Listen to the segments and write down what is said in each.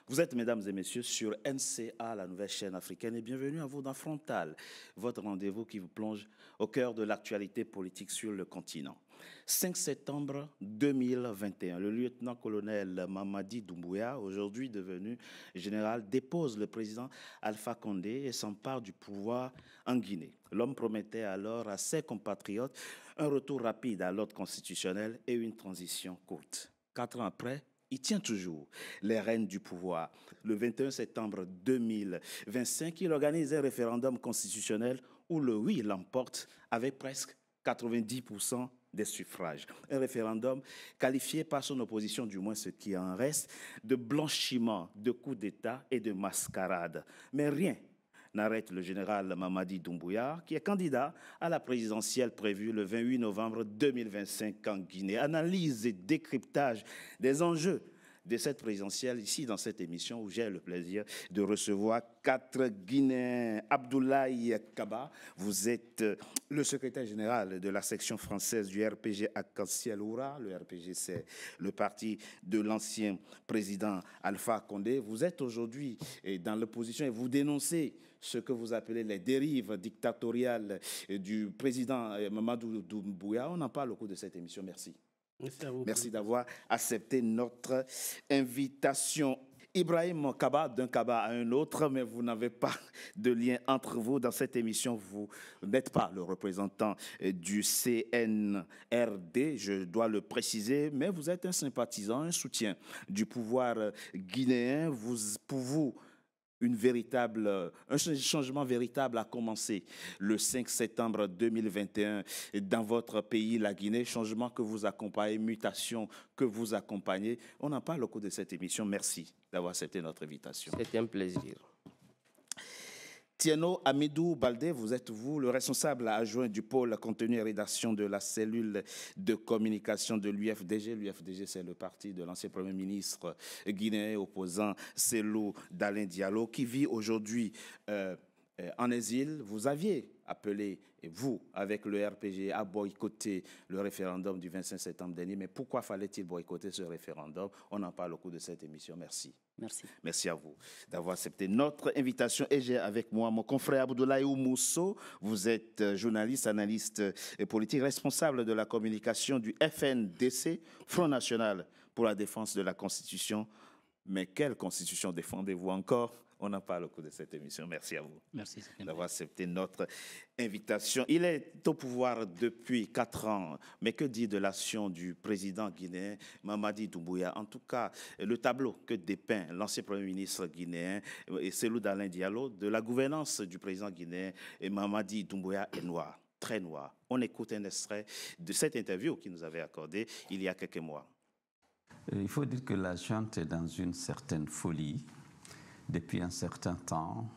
Vous êtes, mesdames et messieurs, sur NCA, la nouvelle chaîne africaine, et bienvenue à vous dans Frontal, votre rendez-vous qui vous plonge au cœur de l'actualité politique sur le continent. 5 septembre 2021, le lieutenant-colonel Mamadi Doumbouya, aujourd'hui devenu général, dépose le président Alpha Condé et s'empare du pouvoir en Guinée. L'homme promettait alors à ses compatriotes un retour rapide à l'ordre constitutionnel et une transition courte. 4 ans après, il tient toujours les rênes du pouvoir. Le 21 septembre 2025, il organise un référendum constitutionnel où le oui l'emporte avec presque 90% des suffrages. Un référendum qualifié par son opposition, du moins ce qui en reste, de blanchiment, de coup d'État et de mascarade. Mais rien n'arrête le général Mamadi Doumbouya, qui est candidat à la présidentielle prévue le 28 novembre 2025 en Guinée. Analyse et décryptage des enjeux de cette présidentielle ici dans cette émission où j'ai le plaisir de recevoir 4 Guinéens. Abdoulaye Kaba, vous êtes le secrétaire général de la section française du RPG Arc-en-Ciel Oura. Le RPG, c'est le parti de l'ancien président Alpha Condé. Vous êtes aujourd'hui dans l'opposition et vous dénoncez ce que vous appelez les dérives dictatoriales du président Mamadou Doumbouya. On en parle au cours de cette émission. Merci. Merci à vous. Merci d'avoir accepté notre invitation. Ibrahim Kaba, d'un Kaba à un autre, mais vous n'avez pas de lien entre vous. Dans cette émission, vous n'êtes pas le représentant du CNRD, je dois le préciser, mais vous êtes un sympathisant, un soutien du pouvoir guinéen. Pour vous, un changement véritable a commencé le 5 septembre 2021 dans votre pays, la Guinée. Changement que vous accompagnez, mutation que vous accompagnez. On en parle au cours de cette émission. Merci d'avoir accepté notre invitation. C'était un plaisir. Tieno Amidou Baldé, vous êtes le responsable adjoint du pôle contenu et rédaction de la cellule de communication de l'UFDG. L'UFDG, c'est le parti de l'ancien Premier ministre guinéen opposant Cellou Dalein Diallo, qui vit aujourd'hui en exil. Vous aviez appelé, vous, avec le RPG, à boycotter le référendum du 25 septembre dernier. Mais pourquoi fallait-il boycotter ce référendum? On en parle au cours de cette émission. Merci. Merci. Merci à vous d'avoir accepté notre invitation. Et j'ai avec moi mon confrère Abdoulaye Mousso. Vous êtes journaliste, analyste et politique, responsable de la communication du FNDC, Front National pour la défense de la Constitution. Mais quelle Constitution défendez-vous encore? On en parle au cours de cette émission. Merci à vous. Merci d'avoir accepté notre invitation. Il est au pouvoir depuis 4 ans, mais que dire de l'action du président guinéen Mamadi Doumbouya? En tout cas, le tableau que dépeint l'ancien Premier ministre guinéen Cellou Dalein Diallo de la gouvernance du président guinéen Mamadi Doumbouya est noir, très noir. On écoute un extrait de cette interview qu'il nous avait accordée il y a quelques mois. Il faut dire que la junte est dans une certaine folie. Depuis un certain temps,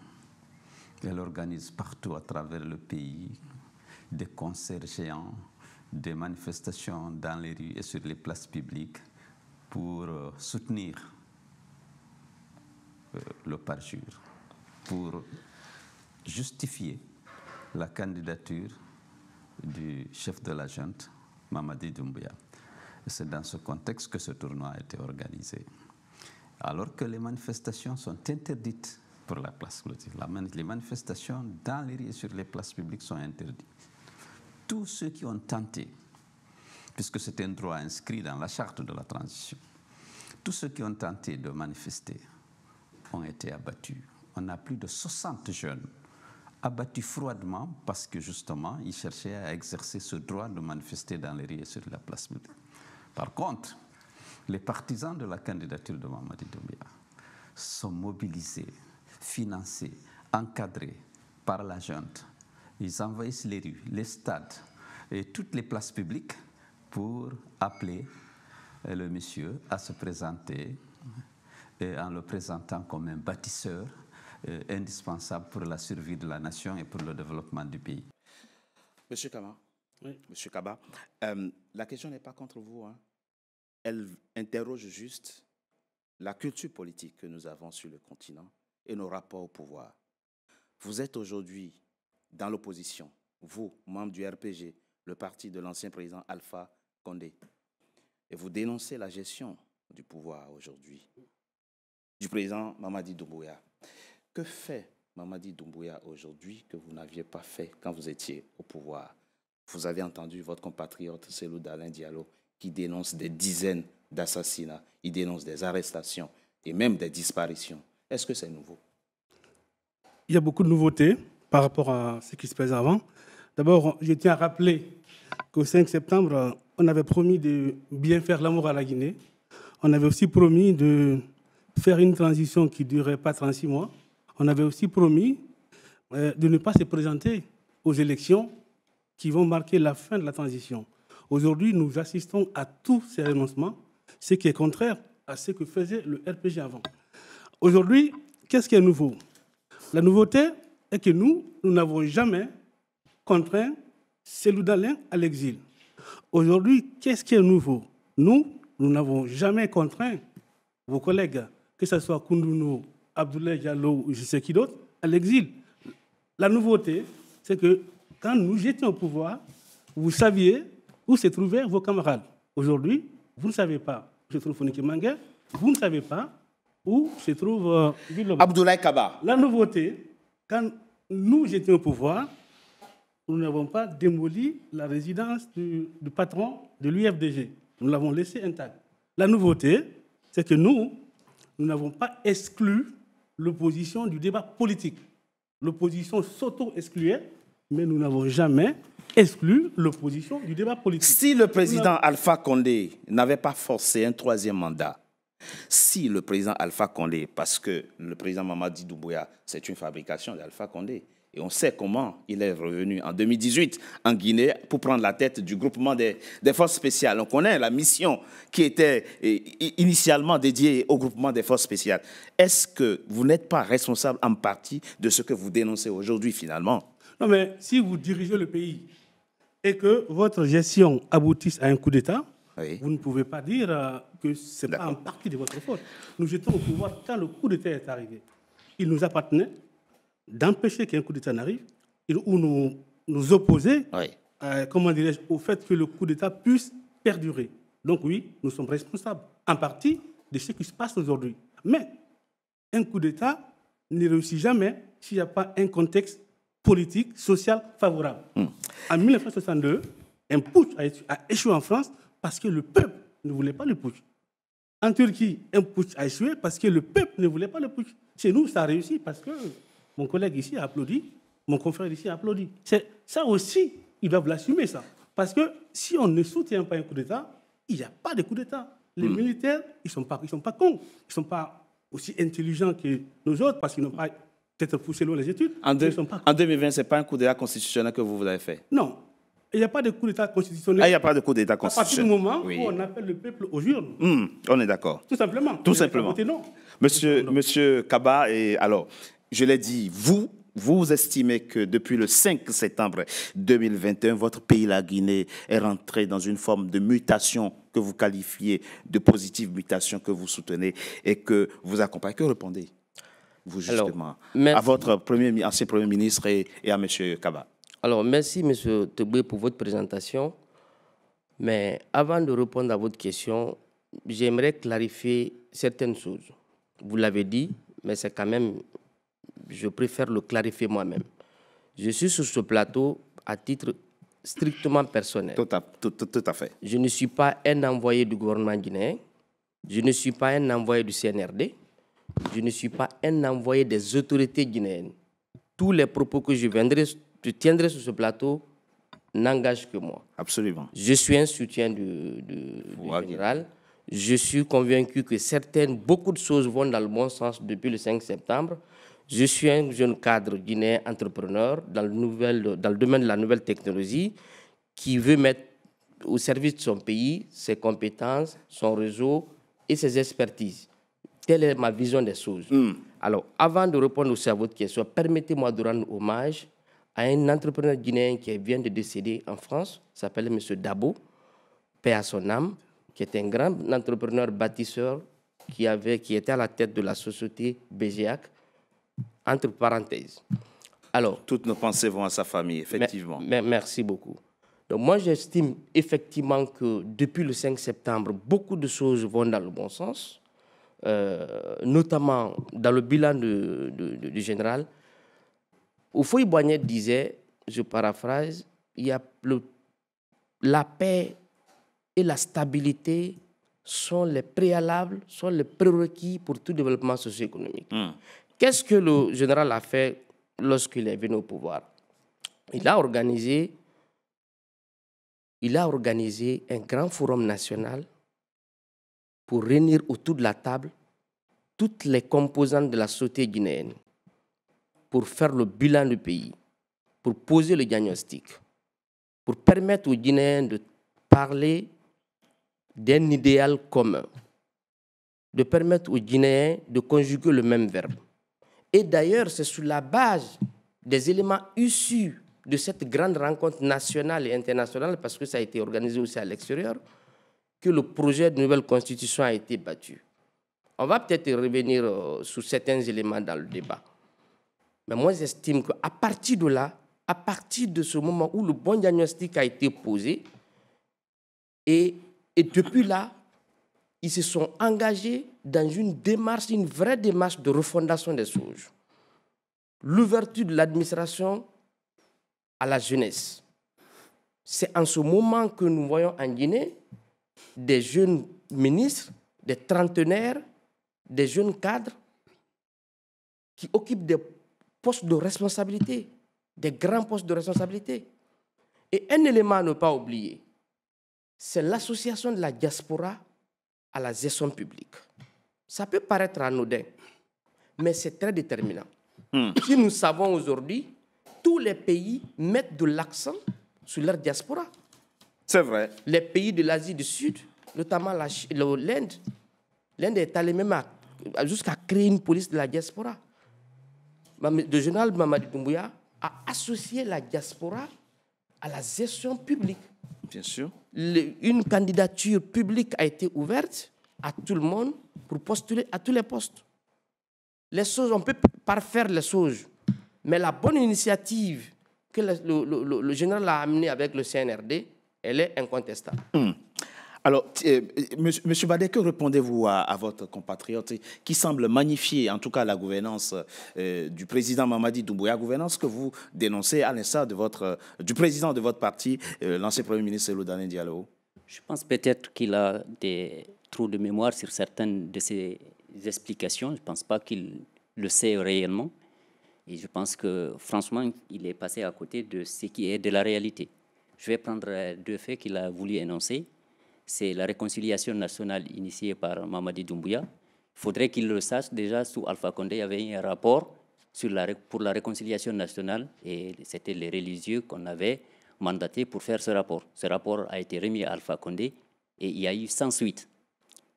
elle organise partout à travers le pays des concerts géants, des manifestations dans les rues et sur les places publiques pour soutenir le parjure, pour justifier la candidature du chef de la junte, Mamadi Doumbouya. C'est dans ce contexte que ce tournoi a été organisé. Alors que les manifestations sont interdites pour la place clôture. Les manifestations dans les rues et sur les places publiques sont interdites. Tous ceux qui ont tenté, puisque c'est un droit inscrit dans la charte de la transition, tous ceux qui ont tenté de manifester ont été abattus. On a plus de 60 jeunes abattus froidement parce que justement, ils cherchaient à exercer ce droit de manifester dans les rues et sur la place publique. Par contre, les partisans de la candidature de Mamadi Doumbouya sont mobilisés, financés, encadrés par la junte. Ils envahissent les rues, les stades et toutes les places publiques pour appeler le monsieur à se présenter en le présentant comme un bâtisseur indispensable pour la survie de la nation et pour le développement du pays. Monsieur Kaba, Oui. Monsieur Kaba, la question n'est pas contre vous, hein. Elle interroge juste la culture politique que nous avons sur le continent et nos rapports au pouvoir. Vous êtes aujourd'hui dans l'opposition, vous, membre du RPG, le parti de l'ancien président Alpha Condé, et vous dénoncez la gestion du pouvoir aujourd'hui. du président Mamadi Doumbouya. Que fait Mamadi Doumbouya aujourd'hui que vous n'aviez pas fait quand vous étiez au pouvoir? Vous avez entendu votre compatriote Cellou Dalein Diallo qui dénonce des dizaines d'assassinats, il dénonce des arrestations et même des disparitions. Est-ce que c'est nouveau? Il y a beaucoup de nouveautés par rapport à ce qui se faisait avant. D'abord, je tiens à rappeler qu'au 5 septembre, on avait promis de bien faire l'amour à la Guinée. On avait aussi promis de faire une transition qui ne durerait pas 36 mois. On avait aussi promis de ne pas se présenter aux élections qui vont marquer la fin de la transition. Aujourd'hui, nous assistons à tous ces renoncements, ce qui est contraire à ce que faisait le RPG avant. Aujourd'hui, qu'est-ce qui est nouveau? La nouveauté est que nous n'avons jamais contraint Cellou Dalein à l'exil. Aujourd'hui, qu'est-ce qui est nouveau? Nous n'avons jamais contraint vos collègues, que ce soit Koundounou, Abdoulaye Diallo ou je sais qui d'autre, à l'exil. La nouveauté, c'est que quand nous étions au pouvoir, vous saviez où se trouvaient vos camarades. Aujourd'hui, vous ne savez pas où se trouve Founiki Mangué, vous ne savez pas où se trouve Abdoulaye Kaba. La nouveauté, quand nous étions au pouvoir, nous n'avons pas démoli la résidence du patron de l'UFDG. Nous l'avons laissé intacte. La nouveauté, c'est que nous n'avons pas exclu l'opposition du débat politique. L'opposition s'auto-excluait, mais nous n'avons jamais exclu l'opposition du débat politique. Si le président Alpha Condé n'avait pas forcé un troisième mandat, si le président Alpha Condé, parce que le président Mamadi Doumbouya, c'est une fabrication d'Alpha Condé, et on sait comment il est revenu en 2018 en Guinée pour prendre la tête du groupement des forces spéciales. On connaît la mission qui était initialement dédiée au groupement des forces spéciales. Est-ce que vous n'êtes pas responsable en partie de ce que vous dénoncez aujourd'hui finalement? Non, mais si vous dirigez le pays et que votre gestion aboutisse à un coup d'État, oui, vous ne pouvez pas dire que ce n'est pas en partie de votre faute. Nous étions au pouvoir quand le coup d'État est arrivé. Il nous appartenait d'empêcher qu'un coup d'État n'arrive ou nous opposer, oui, comment dirais-je, au fait que le coup d'État puisse perdurer. Donc oui, nous sommes responsables en partie de ce qui se passe aujourd'hui. Mais un coup d'État ne réussit jamais s'il n'y a pas un contexte politique, social favorable. En 1962, un putsch a échoué en France parce que le peuple ne voulait pas le putsch. En Turquie, un putsch a échoué parce que le peuple ne voulait pas le putsch. Chez nous, ça a réussi parce que mon collègue ici a applaudi, mon confrère ici a applaudi. Ça aussi, ils doivent l'assumer, ça. Parce que si on ne soutient pas un coup d'État, il n'y a pas de coup d'État. Les militaires, ils ne sont pas cons. Ils ne sont pas aussi intelligents que nous autres parce qu'ils n'ont pas peut-être poussé loin les études. En 2020, ce n'est pas un coup d'État constitutionnel que vous avez fait? Non. Il n'y a pas de coup d'État constitutionnel. Ah, il n'y a pas de coup d'État constitutionnel. À partir du moment où on appelle le peuple aux urnes. On est d'accord. Tout simplement. Tout simplement. Monsieur Kaba, et alors, je l'ai dit, vous estimez que depuis le 5 septembre 2021, votre pays, la Guinée, est rentré dans une forme de mutation que vous qualifiez de positive mutation que vous soutenez et que vous accompagnez. Que répondez-vous justement à votre ancien Premier ministre et à M. Kaba? Alors, merci M. Teboué pour votre présentation. Mais avant de répondre à votre question, j'aimerais clarifier certaines choses. Vous l'avez dit, mais c'est quand même... Je préfère le clarifier moi-même. Je suis sur ce plateau à titre strictement personnel. Tout à fait. Je ne suis pas un envoyé du gouvernement guinéen. Je ne suis pas un envoyé du CNRD. Je ne suis pas un envoyé des autorités guinéennes. Tous les propos que je tiendrai sur ce plateau n'engagent que moi. Absolument. Je suis un soutien du général. Je suis convaincu que beaucoup de choses vont dans le bon sens depuis le 5 septembre. Je suis un jeune cadre guinéen entrepreneur dans le domaine de la nouvelle technologie qui veut mettre au service de son pays ses compétences, son réseau et ses expertises. Telle est ma vision des choses. Alors, avant de répondre aussi à votre question, permettez-moi de rendre hommage à un entrepreneur guinéen qui vient de décéder en France, s'appelle M. Dabo, paix à son âme, qui est un grand entrepreneur bâtisseur qui était à la tête de la société BGAC, entre parenthèses. Alors, toutes nos pensées vont à sa famille, effectivement. Merci beaucoup. Donc moi, j'estime effectivement que depuis le 5 septembre, beaucoup de choses vont dans le bon sens. notamment dans le bilan du général, Houphouët-Boigny disait, je paraphrase, il y a la paix et la stabilité sont les préalables, sont les prérequis pour tout développement socio-économique. Qu'est-ce que le général a fait lorsqu'il est venu au pouvoir? Il a organisé un grand forum national pour réunir autour de la table toutes les composantes de la société guinéenne, pour faire le bilan du pays, pour poser le diagnostic, pour permettre aux Guinéens de parler d'un idéal commun, de permettre aux Guinéens de conjuguer le même verbe. Et d'ailleurs, c'est sur la base des éléments issus de cette grande rencontre nationale et internationale, parce que ça a été organisé aussi à l'extérieur, que le projet de nouvelle constitution a été battu. On va peut-être revenir sur certains éléments dans le débat. Mais moi, j'estime qu'à partir de là, à partir de ce moment où le bon diagnostic a été posé, et depuis là, ils se sont engagés dans une démarche, une vraie démarche de refondation des choses. L'ouverture de l'administration à la jeunesse. C'est en ce moment que nous voyons en Guinée des jeunes ministres, des trentenaires, des jeunes cadres qui occupent des postes de responsabilité, des grands postes de responsabilité. Et un élément à ne pas oublier, c'est l'association de la diaspora à la gestion publique. Ça peut paraître anodin, mais c'est très déterminant. Si nous savons aujourd'hui, tous les pays mettent de l'accent sur leur diaspora. C'est vrai. Les pays de l'Asie du Sud, notamment l'Inde, l'Inde est allée même jusqu'à créer une police de la diaspora. Le général Mamadi Doumbouya a associé la diaspora à la gestion publique. Bien sûr. Une candidature publique a été ouverte à tout le monde pour postuler à tous les postes. Les choses, on peut parfaire les choses, mais la bonne initiative que le général a amenée avec le CNRD, elle est incontestable. Alors, M. Badé, que répondez-vous à votre compatriote qui semble magnifier, en tout cas, la gouvernance du président Mamadi Doumbouya, gouvernance que vous dénoncez à l'instar du président de votre parti, l'ancien Premier ministre Elodane Diallo? Je pense peut-être qu'il a des trous de mémoire sur certaines de ses explications. Je ne pense pas qu'il le sait réellement. Et je pense que, franchement, il est passé à côté de ce qui est de la réalité. Je vais prendre deux faits qu'il a voulu énoncer. C'est la réconciliation nationale initiée par Mamadi Doumbouya. Il faudrait qu'il le sache. Déjà, sous Alpha Condé, il y avait un rapport pour la réconciliation nationale et c'était les religieux qu'on avait mandatés pour faire ce rapport. Ce rapport a été remis à Alpha Condé et il y a eu sans suite.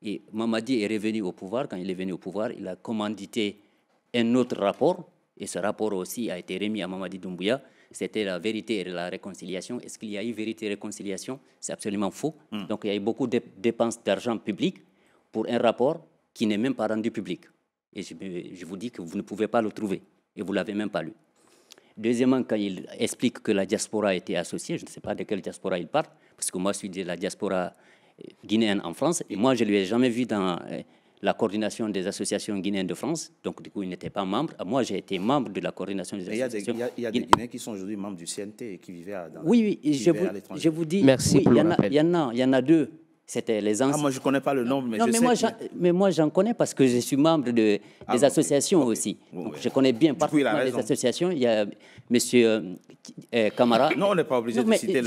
Et Mamadi est revenu au pouvoir. Quand il est venu au pouvoir, il a commandité un autre rapport et ce rapport aussi a été remis à Mamadi Doumbouya. C'était la vérité et la réconciliation. Est-ce qu'il y a eu vérité et réconciliation? C'est absolument faux. Donc, il y a eu beaucoup de dépenses d'argent public pour un rapport qui n'est même pas rendu public. Et je vous dis que vous ne pouvez pas le trouver. Et vous ne l'avez même pas lu. Deuxièmement, quand il explique que la diaspora a été associée, je ne sais pas de quelle diaspora il parle, parce que moi, je suis de la diaspora guinéenne en France. Et moi, je ne lui ai jamais vu dans la coordination des associations guinéennes de France. Donc, du coup, il n'était pas membre. Moi, j'ai été membre de la coordination des associations. Il y a des Guinéens qui sont aujourd'hui membres du CNT et qui vivaient à l'étranger. Oui, je vous dis. Merci pour le rappel. Il y en a deux. C'était les anciens. Moi, je ne connais pas le nom, mais non, je sais. Mais moi, j'en connais parce que je suis membre des associations aussi. Donc, je connais bien parfaitement les associations. Il y a M. Camara. Non, on n'est pas obligé de citer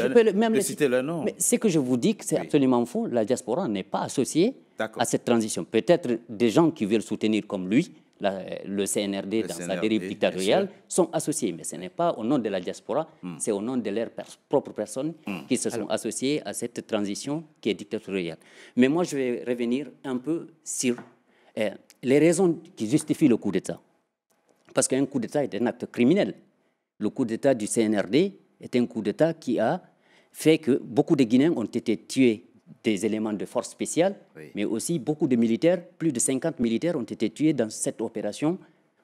le nom. Mais ce que je vous dis, c'est absolument faux. La diaspora n'est pas associée à cette transition. Peut-être des gens qui veulent soutenir comme lui, le CNRD dans sa dérive dictatoriale, sont associés. Mais ce n'est pas au nom de la diaspora, c'est au nom de leurs propres personnes qui se sont associées à cette transition qui est dictatoriale. Mais moi, je vais revenir un peu sur les raisons qui justifient le coup d'État. Parce qu'un coup d'État est un acte criminel. Le coup d'État du CNRD est un coup d'État qui a fait que beaucoup de Guinéens ont été tués, des éléments de force spéciale, mais aussi beaucoup de militaires, plus de 50 militaires ont été tués dans cette opération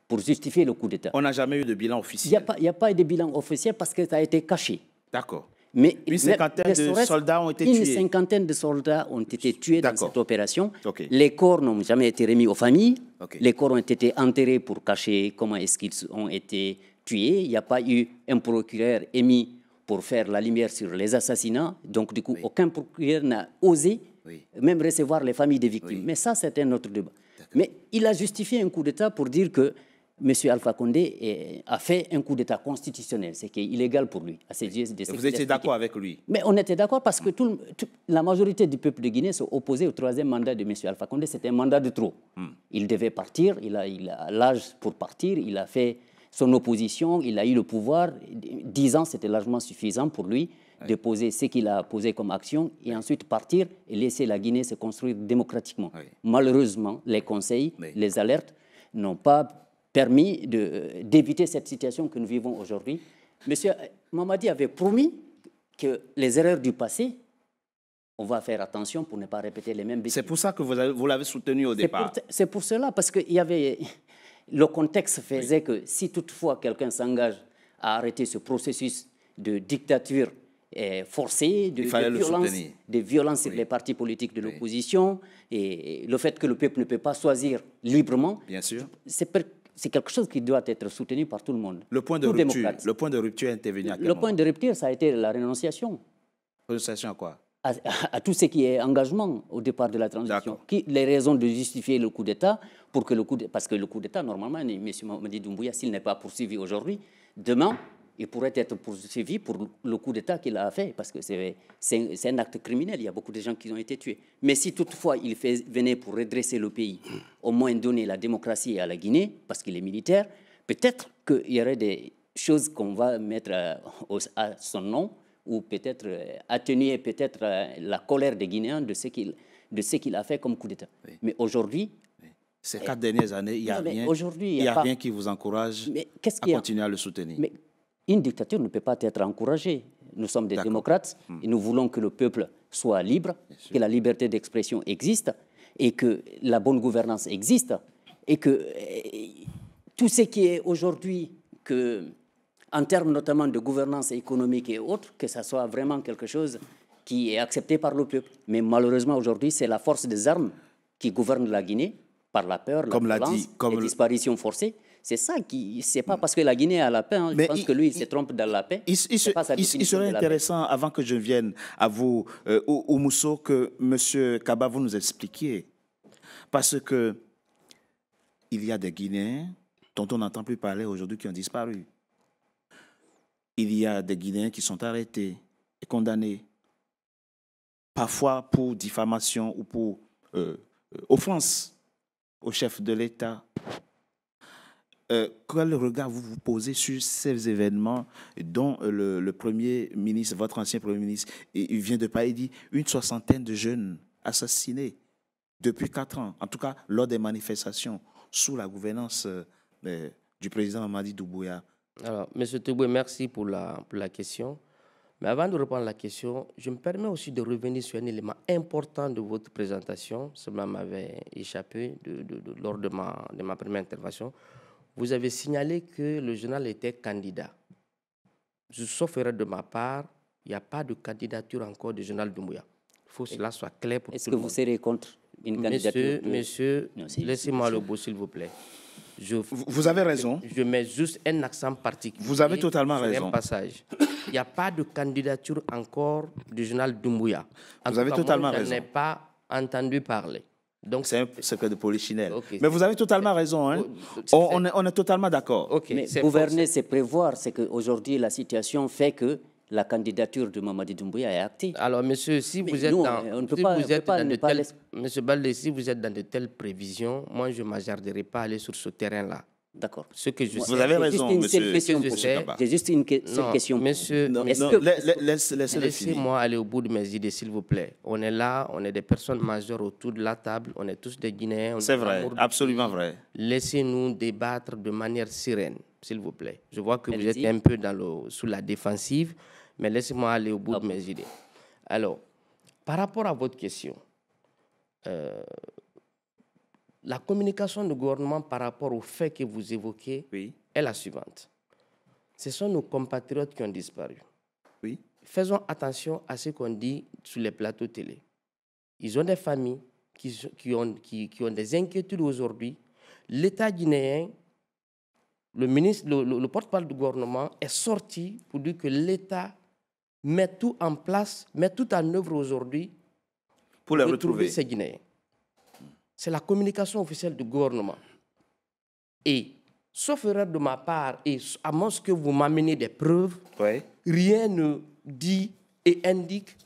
pour justifier le coup d'État. On n'a jamais eu de bilan officiel. Il n'y a pas eu de bilan officiel parce que ça a été caché. D'accord. Mais une cinquantaine de soldats ont été tués. Une cinquantaine de soldats ont été tués dans cette opération. Okay. Les corps n'ont jamais été remis aux familles. Okay. Les corps ont été enterrés pour cacher comment est-ce qu'ils ont été tués. Il n'y a pas eu un procureur émis pour faire la lumière sur les assassinats. Donc, du coup, aucun procureur n'a osé même recevoir les familles des victimes. Mais ça, c'est un autre débat. Mais il a justifié un coup d'État pour dire que M. Alpha Condé a fait un coup d'État constitutionnel, c'est illégal pour lui. Vous étiez d'accord avec lui? Mais on était d'accord parce que la majorité du peuple de Guinée s'est opposé au troisième mandat de M. Alpha Condé. C'était un mandat de trop. Il devait partir, il a l'âge pour partir, il a fait son opposition, il a eu le pouvoir. 10 ans, c'était largement suffisant pour lui de poser ce qu'il a posé comme action et ensuite partir et laisser la Guinée se construire démocratiquement. Malheureusement, les conseils, les alertes n'ont pas permis d'éviter cette situation que nous vivons aujourd'hui. Monsieur Mamadi avait promis que les erreurs du passé, on va faire attention pour ne pas répéter les mêmes bêtises. C'est pour ça que vous l'avez soutenu au départ. C'est pour cela, parce que le contexte faisait que si toutefois quelqu'un s'engage à arrêter ce processus de dictature forcée, de violence sur les partis politiques de l'opposition, et le fait que le peuple ne peut pas choisir librement, bien sûr, c'est quelque chose qui doit être soutenu par tout le monde. Le point de rupture est intervenu à quel moment? Le point de rupture, ça a été la renonciation. Renonciation à quoi? À tout ce qui est engagement au départ de la transition. Les raisons de justifier le coup d'État, parce que le coup d'État, normalement, M. Mamadi Doumbouya, s'il n'est pas poursuivi aujourd'hui, demain, il pourrait être poursuivi pour le coup d'État qu'il a fait, parce que c'est un acte criminel, il y a beaucoup de gens qui ont été tués. Mais si toutefois il venait pour redresser le pays, au moins donner la démocratie à la Guinée, parce qu'il est militaire, peut-être qu'il y aurait des choses qu'on va mettre à son nom, ou peut-être atténuer la colère des Guinéens de ce qu'il a fait comme coup d'État. Mais aujourd'hui... Ces 4 dernières années, il n'y a rien qui vous encourage à continuer à le soutenir. Mais une dictature ne peut pas être encouragée. Nous sommes des démocrates et nous voulons que le peuple soit libre, que la liberté d'expression existe et que la bonne gouvernance existe et que tout ce qui est aujourd'hui, en termes notamment de gouvernance économique et autres, que ça soit vraiment quelque chose qui est accepté par le peuple. Mais malheureusement aujourd'hui, c'est la force des armes qui gouverne la Guinée par la peur, la violence, les disparitions forcées. C'est ça qui... C'est pas parce que la Guinée a la paix, hein, je pense que lui, il se trompe dans la paix. Il serait intéressant, avant que je vienne à vous, Oumousso, que M. Kaba, vous nous expliquiez. Parce que il y a des Guinéens dont on n'entend plus parler aujourd'hui qui ont disparu. Il y a des Guinéens qui sont arrêtés et condamnés, parfois pour diffamation ou pour offense au chef de l'État. Quel regard vous posez sur ces événements dont le Premier ministre, votre ancien Premier ministre, il vient de parler, il dit une 60aine de jeunes assassinés depuis 4 ans, en tout cas lors des manifestations sous la gouvernance du président Mamadi Doumbouya. Alors, M. Touboué, merci pour la question. Mais avant de répondre à la question, je me permets aussi de revenir sur un élément important de votre présentation. Cela m'avait échappé lors de ma première intervention. Vous avez signalé que le journal était candidat. Sauf erreur de ma part, il n'y a pas de candidature encore du journal Doumbouya. Il faut que cela soit clair pour tout le monde. Est-ce que vous serez contre une candidature Monsieur, laissez-moi le mot, s'il vous plaît. Vous avez raison. Je mets juste un accent particulier. Vous avez totalement raison. Un passage. Il n'y a pas de candidature encore du journal Doumbouya. Vous avez totalement raison. Je n'ai pas entendu parler. C'est un secret de polichinelle. Okay. Mais vous avez totalement raison. Hein? On est totalement d'accord. Okay. Mais gouverner, c'est prévoir. C'est qu'aujourd'hui, la situation fait que la candidature de Mamadi Doumbouya est actée. Alors, monsieur, si vous êtes Monsieur Baldé, si vous êtes dans de telles prévisions, moi, je ne m'hasarderai pas à aller sur ce terrain-là. D'accord. Vous avez raison, monsieur. J'ai juste une seule question. Monsieur, laissez-moi aller au bout de mes idées, s'il vous plaît. On est là, on est des personnes majeures autour de la table, on est tous des Guinéens. C'est vrai, absolument vrai. Laissez-nous débattre de manière sereine, s'il vous plaît. Je vois que vous êtes un peu sous la défensive, mais laissez-moi aller au bout de mes idées. Alors, par rapport à votre question, la communication du gouvernement par rapport au fait que vous évoquez est la suivante. Ce sont nos compatriotes qui ont disparu. Oui. faisons attention à ce qu'on dit sur les plateaux télé. Ils ont des familles qui ont des inquiétudes aujourd'hui. L'État guinéen, le porte-parole du gouvernement est sorti pour dire que l'État met tout en place, met tout en œuvre aujourd'hui pour les retrouver ces Guinéens. C'est la communication officielle du gouvernement. Et, sauf erreur de ma part, et à moins que vous m'amenez des preuves, rien ne dit et indique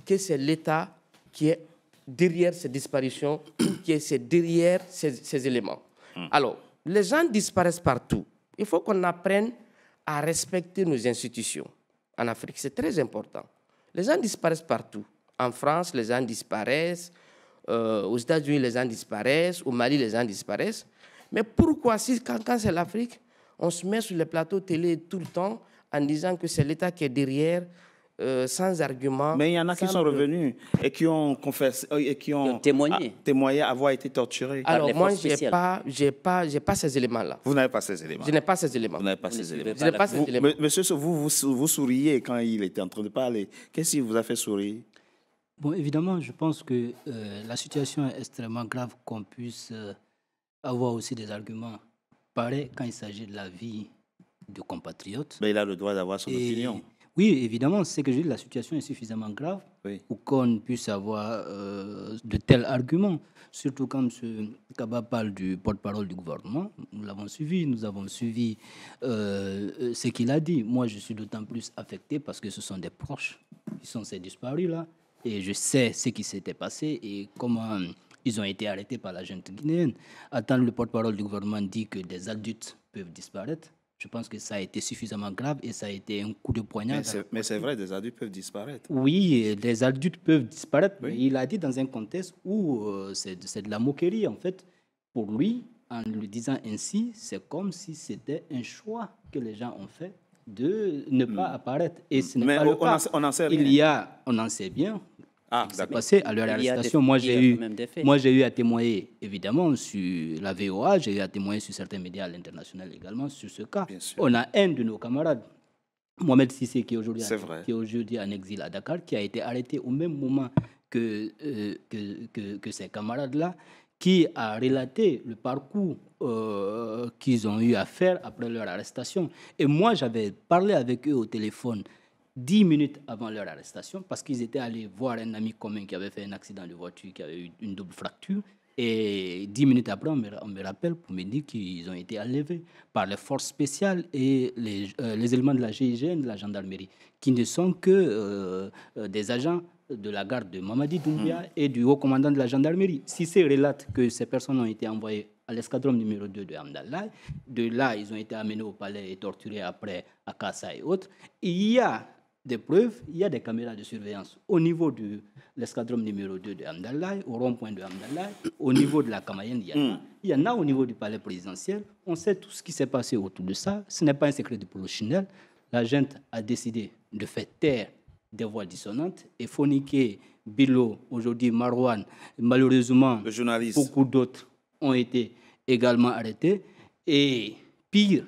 que c'est l'État qui est derrière ces disparitions, qui est derrière ces éléments. Alors, les gens disparaissent partout. Il faut qu'on apprenne à respecter nos institutions. En Afrique, c'est très important. Les gens disparaissent partout. En France, les gens disparaissent. Aux États-Unis, les gens disparaissent. Au Mali, les gens disparaissent. Mais pourquoi, quand c'est l'Afrique, on se met sur les plateaux télé tout le temps en disant que c'est l'État qui est derrière, sans argument. Mais il y en a qui sont revenus et qui ont confessé et qui ont témoigné avoir été torturés. Alors moi, j'ai pas ces éléments-là. Vous n'avez pas ces éléments. Je n'ai pas ces éléments. Vous n'avez pas ces éléments. Monsieur, vous souriez quand il était en train de parler. Qu'est-ce qui vous a fait sourire? Bon, évidemment, je pense que la situation est extrêmement grave, qu'on puisse avoir aussi des arguments pareils quand il s'agit de la vie de compatriotes. Mais il a le droit d'avoir son opinion. Oui, évidemment, c'est que je dis, la situation est suffisamment grave pour qu'on puisse avoir de tels arguments. Surtout quand M. Kaba parle du porte-parole du gouvernement. Nous l'avons suivi, nous avons suivi ce qu'il a dit. Moi, je suis d'autant plus affecté parce que ce sont des proches qui sont ces disparus-là. Et je sais ce qui s'était passé et comment ils ont été arrêtés par la junte guinéenne. Attends, le porte-parole du gouvernement dit que des adultes peuvent disparaître. Je pense que ça a été suffisamment grave et ça a été un coup de poignard. Mais c'est vrai, des adultes peuvent disparaître. Oui, des adultes peuvent disparaître. Oui. Mais il a dit dans un contexte où c'est de la moquerie, en fait. Pour lui, en le disant ainsi, c'est comme si c'était un choix que les gens ont fait de ne pas apparaître. Et ce n'est pas le cas. On en sait rien. On en sait bien. C'est passé à leur arrestation. Moi, j'ai eu à témoigner, évidemment, sur la VOA, j'ai eu à témoigner sur certains médias à l'international également, sur ce cas. On a un de nos camarades, Mohamed Sissé, qui est aujourd'hui en exil à Dakar, qui a été arrêté au même moment que ces camarades-là, qui a relaté le parcours qu'ils ont eu à faire après leur arrestation. Et moi, j'avais parlé avec eux au téléphone 10 minutes avant leur arrestation, parce qu'ils étaient allés voir un ami commun qui avait fait un accident de voiture, qui avait eu une double fracture. Et 10 minutes après, on me rappelle pour me dire qu'ils ont été enlevés par les forces spéciales et les éléments de la GIGN, de la gendarmerie, qui ne sont que des agents de la garde de Mamadi Doumbouya et du haut commandant de la gendarmerie. Si c'est relate que ces personnes ont été envoyées à l'escadron numéro 2 de Hamdallah, de là, ils ont été amenés au palais et torturés après à Kassa et autres. Il y a des preuves, il y a des caméras de surveillance au niveau de l'escadron numéro 2 de Hamdallah, au rond-point de Hamdallah, au niveau de la Kamayenne, il y en a au niveau du palais présidentiel. On sait tout ce qui s'est passé autour de ça. Ce n'est pas un secret de Polichinelle. La junte a décidé de faire taire des voix dissonantes et Fonike, Bilo, aujourd'hui Marwan, malheureusement, beaucoup d'autres ont été également arrêtés. Et pire,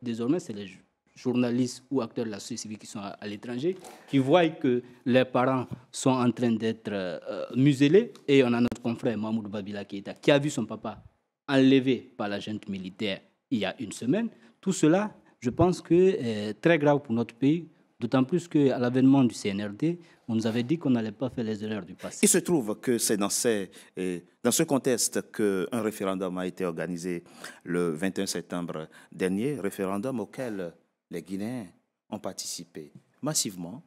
désormais, c'est les journalistes ou acteurs de la société civile qui sont à l'étranger, qui voient que leurs parents sont en train d'être muselés. Et on a notre confrère Mahmoud Babila Keïta qui a vu son papa enlevé par la junte militaire il y a une semaine. Tout cela, je pense que est très grave pour notre pays, d'autant plus qu'à l'avènement du CNRD, on nous avait dit qu'on n'allait pas faire les erreurs du passé. Il se trouve que c'est dans ce contexte qu'un référendum a été organisé le 21 septembre dernier, référendum auquel les Guinéens ont participé massivement,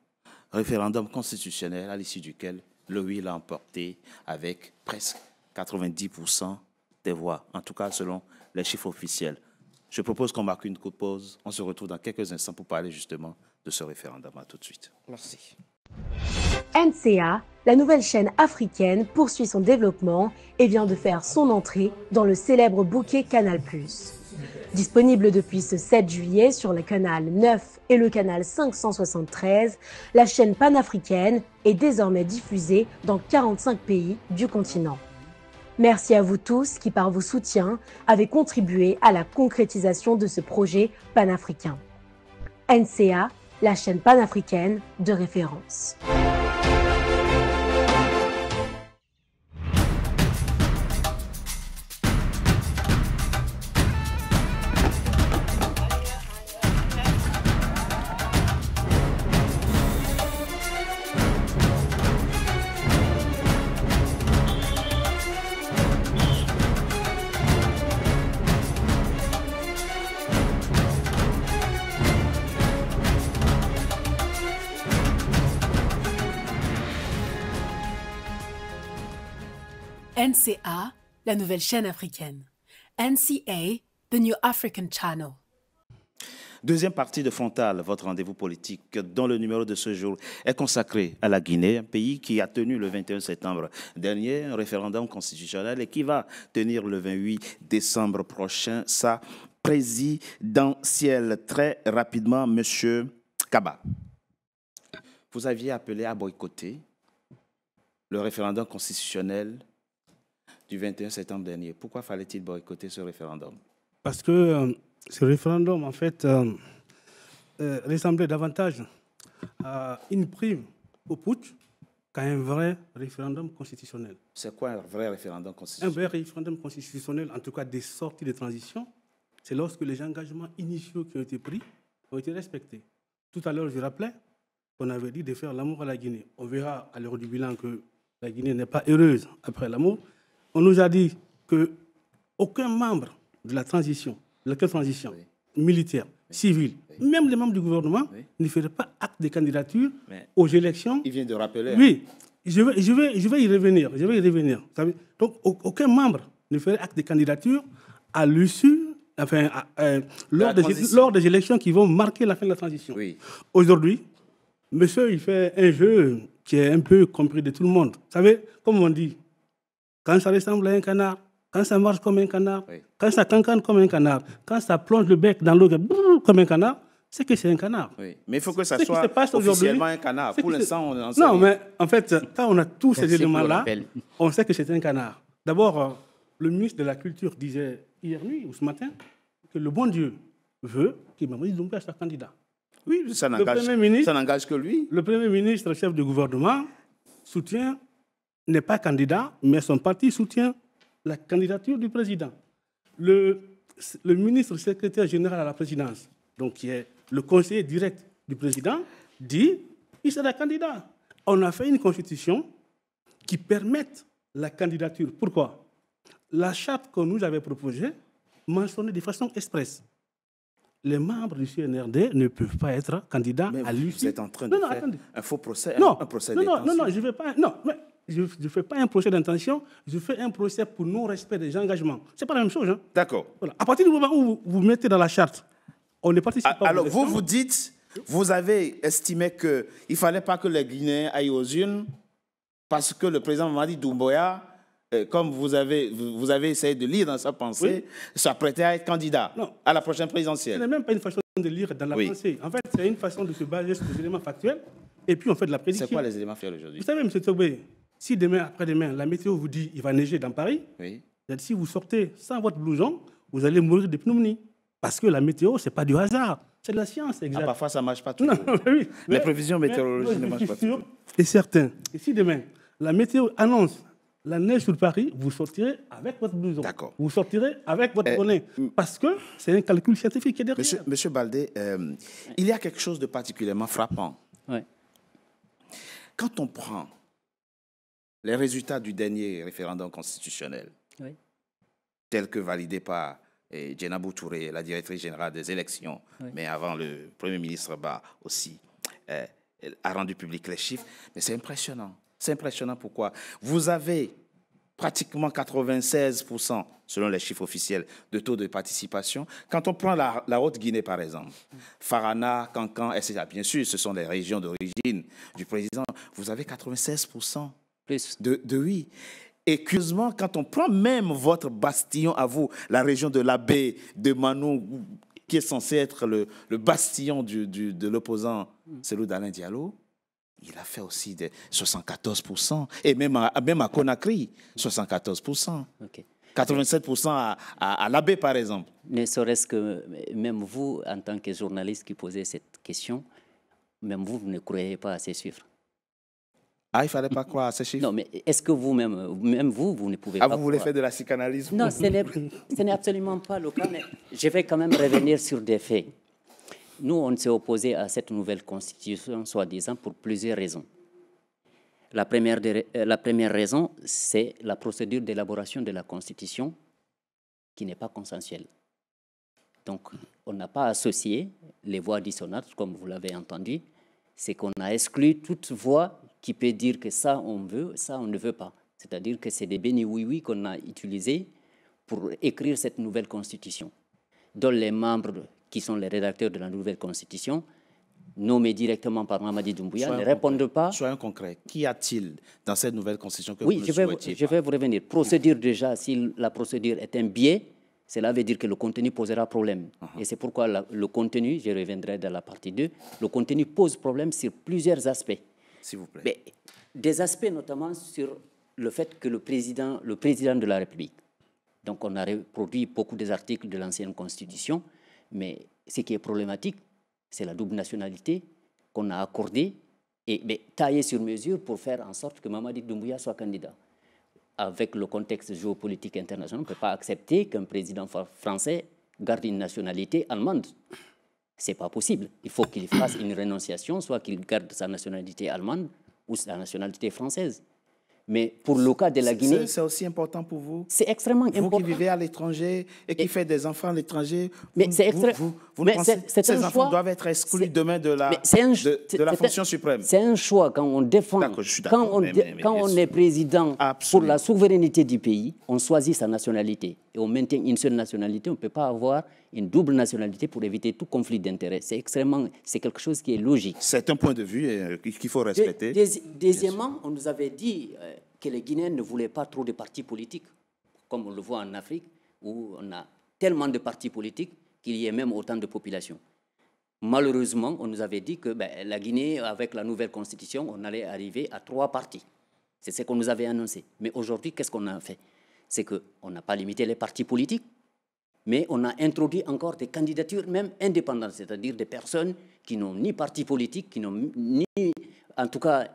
référendum constitutionnel à l'issue duquel le oui l'a emporté avec presque 90% des voix, en tout cas selon les chiffres officiels. Je propose qu'on marque une courte pause. On se retrouve dans quelques instants pour parler justement de ce référendum. À tout de suite. Merci. NCA, la nouvelle chaîne africaine, poursuit son développement et vient de faire son entrée dans le célèbre bouquet Canal+. Disponible depuis ce 7 juillet sur le canal 9 et le canal 573, la chaîne panafricaine est désormais diffusée dans 45 pays du continent. Merci à vous tous qui, par vos soutiens, avez contribué à la concrétisation de ce projet panafricain. NCA, la chaîne panafricaine de référence. NCA, la nouvelle chaîne africaine. NCA, the New African Channel. Deuxième partie de Frontal, votre rendez-vous politique, dont le numéro de ce jour est consacré à la Guinée, un pays qui a tenu le 21 septembre dernier un référendum constitutionnel et qui va tenir le 28 décembre prochain sa présidentielle. Très rapidement, Monsieur Kaba, vous aviez appelé à boycotter le référendum constitutionnel du 21 septembre dernier. Pourquoi fallait-il boycotter ce référendum? Parce que ce référendum, en fait, ressemblait davantage à une prime au putsch qu'à un vrai référendum constitutionnel. C'est quoi un vrai référendum constitutionnel? Un vrai référendum constitutionnel, en tout cas des sorties de transition, c'est lorsque les engagements initiaux qui ont été pris ont été respectés. Tout à l'heure, je rappelais qu'on avait dit de faire l'amour à la Guinée. On verra à l'heure du bilan que la Guinée n'est pas heureuse après l'amour. On nous a dit qu'aucun membre de la transition, militaire, civile, même les membres du gouvernement, ne feraient pas acte de candidature aux élections. Il vient de rappeler. Oui, je vais y revenir. Donc, aucun membre ne ferait acte de candidature à l'issue, enfin, lors des élections qui vont marquer la fin de la transition. Oui. Aujourd'hui, monsieur, il fait un jeu qui est un peu compris de tout le monde. Vous savez, comme on dit, quand ça ressemble à un canard, quand ça marche comme un canard, quand ça cancane comme un canard, quand ça plonge le bec dans l'eau comme un canard, c'est que c'est un canard. Oui. Mais il faut que ça soit officiellement un canard. Pour l'instant, on en sait. Non, mais en fait, quand on a tous ces éléments-là, on sait que c'est un canard. D'abord, le ministre de la Culture disait hier nuit ou ce matin que le bon Dieu veut que Mamadi Doumbouya soit candidat. Oui, ça n'engage que lui. Le Premier ministre, chef du gouvernement, n'est pas candidat, mais son parti soutient la candidature du président. Le ministre secrétaire général à la présidence, donc qui est le conseiller direct du président, dit qu'il sera candidat. On a fait une constitution qui permette la candidature. Pourquoi? La charte qu'on nous avait proposée mentionnait de façon expresse. Les membres du CNRD ne peuvent pas être candidats à l'issue. Vous êtes en train de faire un faux procès, non, un procès d'intention. Non, je ne vais pas. Non, mais je ne fais pas un procès d'intention, je fais un procès pour non-respect des engagements. Ce n'est pas la même chose. Hein? D'accord. Voilà. À partir du moment où vous mettez dans la charte, on ne participe pas. Alors, vous dites, vous avez estimé qu'il ne fallait pas que les Guinéens aillent aux urnes parce que le président Mamadi Doumbouya, comme vous avez essayé de lire dans sa pensée, s'apprêtait à être candidat à la prochaine présidentielle. Ce n'est même pas une façon de lire dans la pensée. En fait, c'est une façon de se baser sur des éléments factuels et puis on fait de la prédiction. C'est quoi les éléments factuels aujourd'hui? Vous savez, M. Tobé, si demain, après-demain, la météo vous dit qu'il va neiger dans Paris, si vous sortez sans votre blouson, vous allez mourir de pneumonie. Parce que la météo, ce n'est pas du hasard, c'est de la science. Exact. Parfois, ça ne marche pas toujours. Les prévisions météorologiques ne marchent pas toujours. C'est certain. Et si demain, la météo annonce la neige sur Paris, vous sortirez avec votre blouson. D'accord. Vous sortirez avec votre bonnet. Parce que c'est un calcul scientifique qui est derrière. Monsieur Baldé, il y a quelque chose de particulièrement frappant. Oui. Quand on prend les résultats du dernier référendum constitutionnel, tels que validés par Djenabou Touré, la directrice générale des élections, mais avant le Premier ministre Ba aussi, a rendu public les chiffres, mais c'est impressionnant. C'est impressionnant pourquoi vous avez pratiquement 96%, selon les chiffres officiels, de taux de participation. Quand on prend la Haute-Guinée, par exemple, Farana, Kankan, etc., bien sûr, ce sont les régions d'origine du président, vous avez 96% de oui. Et curieusement, quand on prend même votre bastion à vous, la région de l'Abbé, de Manou, qui est censé être le bastion de l'opposant Cellou Dalein Diallo, il a fait aussi des 74%. Et même à Conakry, 74%. Okay. 87% à l'Abbé, par exemple. Ne serait-ce que même vous, en tant que journaliste qui posez cette question, Même vous ne croyez pas à ces chiffres. Ah, il ne fallait pas croire à ces chiffres? Non, mais est-ce que vous-même, même vous ne pouvez pas vous voulez croire? faire de la psychanalyse? Non, ce n'est absolument pas le cas, mais je vais quand même revenir sur des faits. Nous, on s'est opposé à cette nouvelle constitution, soi-disant, pour plusieurs raisons. La première raison, c'est la procédure d'élaboration de la constitution qui n'est pas consensuelle. Donc, on n'a pas associé les voix dissonantes, comme vous l'avez entendu. C'est qu'on a exclu toute voix qui peut dire que ça, on veut, ça, on ne veut pas. C'est-à-dire que c'est des bénis oui-oui qu'on a utilisés pour écrire cette nouvelle constitution, dont les membres qui sont les rédacteurs de la nouvelle constitution, nommés directement par Mamadi Doumbouya, ne répondent pas. Soyons concrets. Qu'y a-t-il dans cette nouvelle constitution que oui, vous ne souhaitiez pas? je vais vous revenir. Procédure déjà, si la procédure est un biais, cela veut dire que le contenu posera problème. Et c'est pourquoi le contenu, je reviendrai dans la partie 2, le contenu pose problème sur plusieurs aspects. S'il vous plaît. Mais des aspects notamment sur le fait que le président de la République, donc on a reproduit beaucoup des articles de l'ancienne Constitution, mais ce qui est problématique, c'est la double nationalité qu'on a accordée et taillée sur mesure pour faire en sorte que Mamadi Doumbouya soit candidat. Avec le contexte géopolitique international, on ne peut pas accepter qu'un président français garde une nationalité allemande. Ce n'est pas possible. Il faut qu'il fasse une renonciation, soit qu'il garde sa nationalité allemande ou sa nationalité française. Mais pour le cas de la Guinée... C'est aussi important pour vous? C'est extrêmement important. Vous qui vivez à l'étranger et qui faites des enfants à l'étranger, ces enfants doivent être exclus demain de la fonction suprême. C'est un choix quand on défend, quand on est président pour la souveraineté du pays, on choisit sa nationalité et on maintient une seule nationalité. On ne peut pas avoir une double nationalité pour éviter tout conflit d'intérêts. C'est quelque chose qui est logique. C'est un point de vue qu'il faut respecter. Deuxièmement, on nous avait dit que les Guinéens ne voulaient pas trop de partis politiques, comme on le voit en Afrique, où on a tellement de partis politiques qu'il y ait même autant de population. Malheureusement, on nous avait dit que la Guinée, avec la nouvelle constitution, on allait arriver à 3 partis. C'est ce qu'on nous avait annoncé. Mais aujourd'hui, qu'est-ce qu'on a fait? C'est qu'on n'a pas limité les partis politiques, mais on a introduit encore des candidatures même indépendantes, c'est-à-dire des personnes qui n'ont ni parti politique, qui n'ont ni, en tout cas,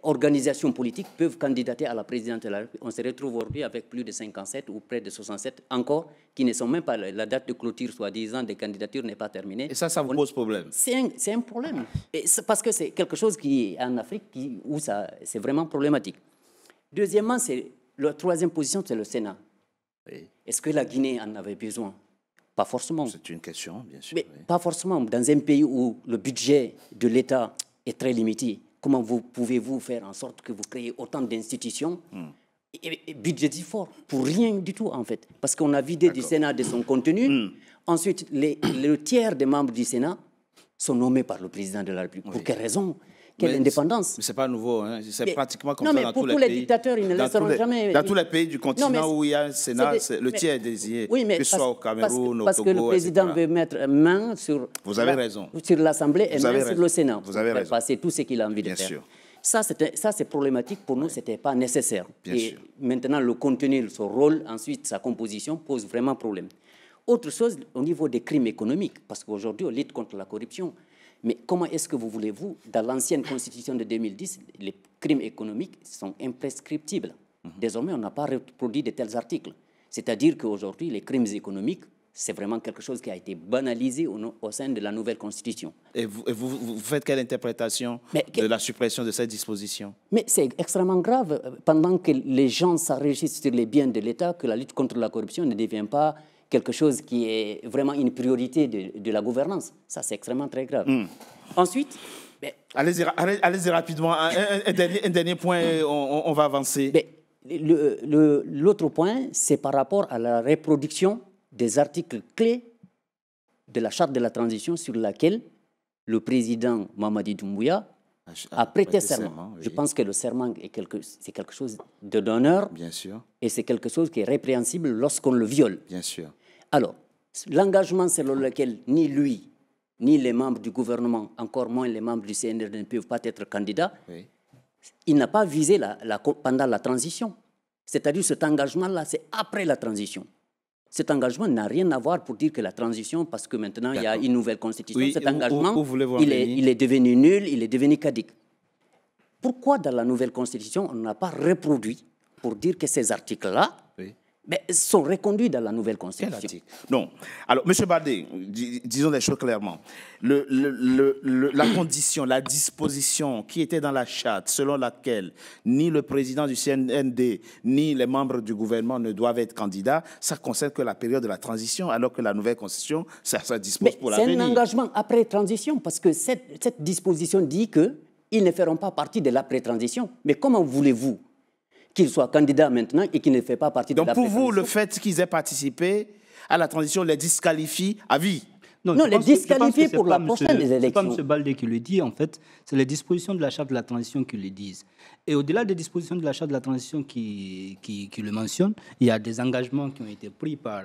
organisation politique, peuvent candidater à la présidence de la République. On se retrouve aujourd'hui avec plus de 57 ou près de 67 encore, qui ne sont même pas, la date de clôture, soi-disant, des candidatures n'est pas terminée. Et ça vous pose problème? C'est un problème. Et parce que c'est quelque chose qui, en Afrique, où c'est vraiment problématique. Deuxièmement, la troisième position, c'est le Sénat. Oui. Est-ce que la Guinée en avait besoin? Pas forcément. C'est une question, bien sûr. Mais pas forcément. Dans un pays où le budget de l'État est très limité, comment pouvez-vous faire en sorte que vous créez autant d'institutions et budget fort pour rien du tout, en fait? Parce qu'on a vidé du Sénat de son contenu. Ensuite, le tiers des membres du Sénat sont nommés par le président de la République. Oui. Pour quelle raison? Quelle indépendance? Mais ce n'est pas nouveau, hein. C'est pratiquement comme ça dans tous les pays. Non, mais pour tous les dictateurs, ils ne laisseront jamais... Dans tous les pays du continent où il y a un Sénat, le tiers est désigné, que ce soit au Cameroun, au Togo, parce que le président veut mettre main sur... Vous avez raison. Sur l'Assemblée et main sur le Sénat. Vous avez raison. Passer tout ce qu'il a envie de faire. Bien sûr. Ça, c'est problématique. Pour nous, ce n'était pas nécessaire. Bien sûr. Maintenant, le contenu, son rôle, ensuite, sa composition, pose vraiment problème. Autre chose, au niveau des crimes économiques, parce qu'aujourd'hui, on lutte contre la corruption. Mais comment est-ce que vous voulez-vous, dans l'ancienne constitution de 2010, les crimes économiques sont imprescriptibles. Désormais, on n'a pas reproduit de tels articles. C'est-à-dire qu'aujourd'hui, les crimes économiques, c'est vraiment quelque chose qui a été banalisé au sein de la nouvelle constitution. Et vous faites quelle interprétation de la suppression de cette disposition? Mais c'est extrêmement grave. Pendant que les gens s'enrichissent sur les biens de l'État, que la lutte contre la corruption ne devient pas quelque chose qui est vraiment une priorité de la gouvernance. Ça, c'est extrêmement très grave. Ensuite... Allez-y rapidement. Un dernier point, on va avancer. L'autre point, c'est par rapport à la reproduction des articles clés de la charte de la transition sur laquelle le président Mamadi Doumbouya a prêté serment. Oui. Je pense que le serment, c'est quelque chose de d'honneur. Bien sûr. Et c'est quelque chose qui est répréhensible lorsqu'on le viole. Bien sûr. Alors, l'engagement selon lequel ni lui, ni les membres du gouvernement, encore moins les membres du CNRD ne peuvent pas être candidats, oui. Il n'a pas visé pendant la transition. C'est-à-dire cet engagement-là, c'est après la transition. Cet engagement n'a rien à voir pour dire que la transition, parce que maintenant il y a une nouvelle constitution, oui, cet engagement, il est devenu nul, il est devenu caduc. Pourquoi dans la nouvelle constitution, on n'a pas reproduit pour dire que ces articles-là sont reconduits dans la nouvelle constitution? Non. Alors, M. Baldé, disons les choses clairement. La condition, la disposition qui était dans la charte, selon laquelle ni le président du CNND, ni les membres du gouvernement ne doivent être candidats, ça concerne que la période de la transition, alors que la nouvelle constitution, ça dispose pour l'avenir. C'est un engagement après transition, parce que cette disposition dit qu'ils ne feront pas partie de l'après-transition. Mais comment voulez-vous qu'ils soient candidats maintenant et qu'ils ne font pas partie de l'après-transition? Donc pour vous, le fait qu'ils aient participé à la transition les disqualifie à vie? Non, les disqualifier pour la prochaine des élections. Ce n'est pas M. Baldé qui le dit, en fait. C'est les dispositions de la charte de la transition qui le disent. Et au-delà des dispositions de la charte de la transition qui le mentionnent, il y a des engagements qui ont été pris par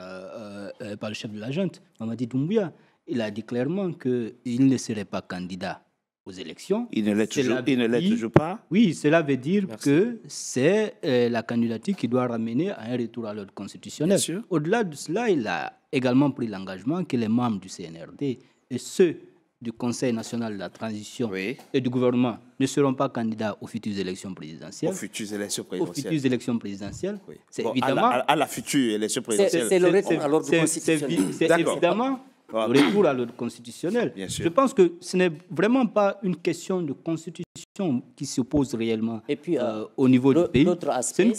le chef de la junte, Mamadi Doumbouya. Il a dit clairement qu'il ne serait pas candidat aux élections. Il ne l'est toujours pas? Oui, cela veut dire que c'est la candidature qui doit ramener à un retour à l'ordre constitutionnel. Au-delà de cela, il a également pris l'engagement que les membres du CNRD et ceux du Conseil national de la transition et du gouvernement ne seront pas candidats aux futures élections présidentielles. Aux futures élections présidentielles. Oui. C'est évidemment... À la future élection présidentielle. C'est le retour à l'ordre constitutionnel. C'est évidemment... le retour à l'ordre constitutionnel. Je pense que ce n'est vraiment pas une question de constitution qui se pose réellement au niveau du pays. C'est une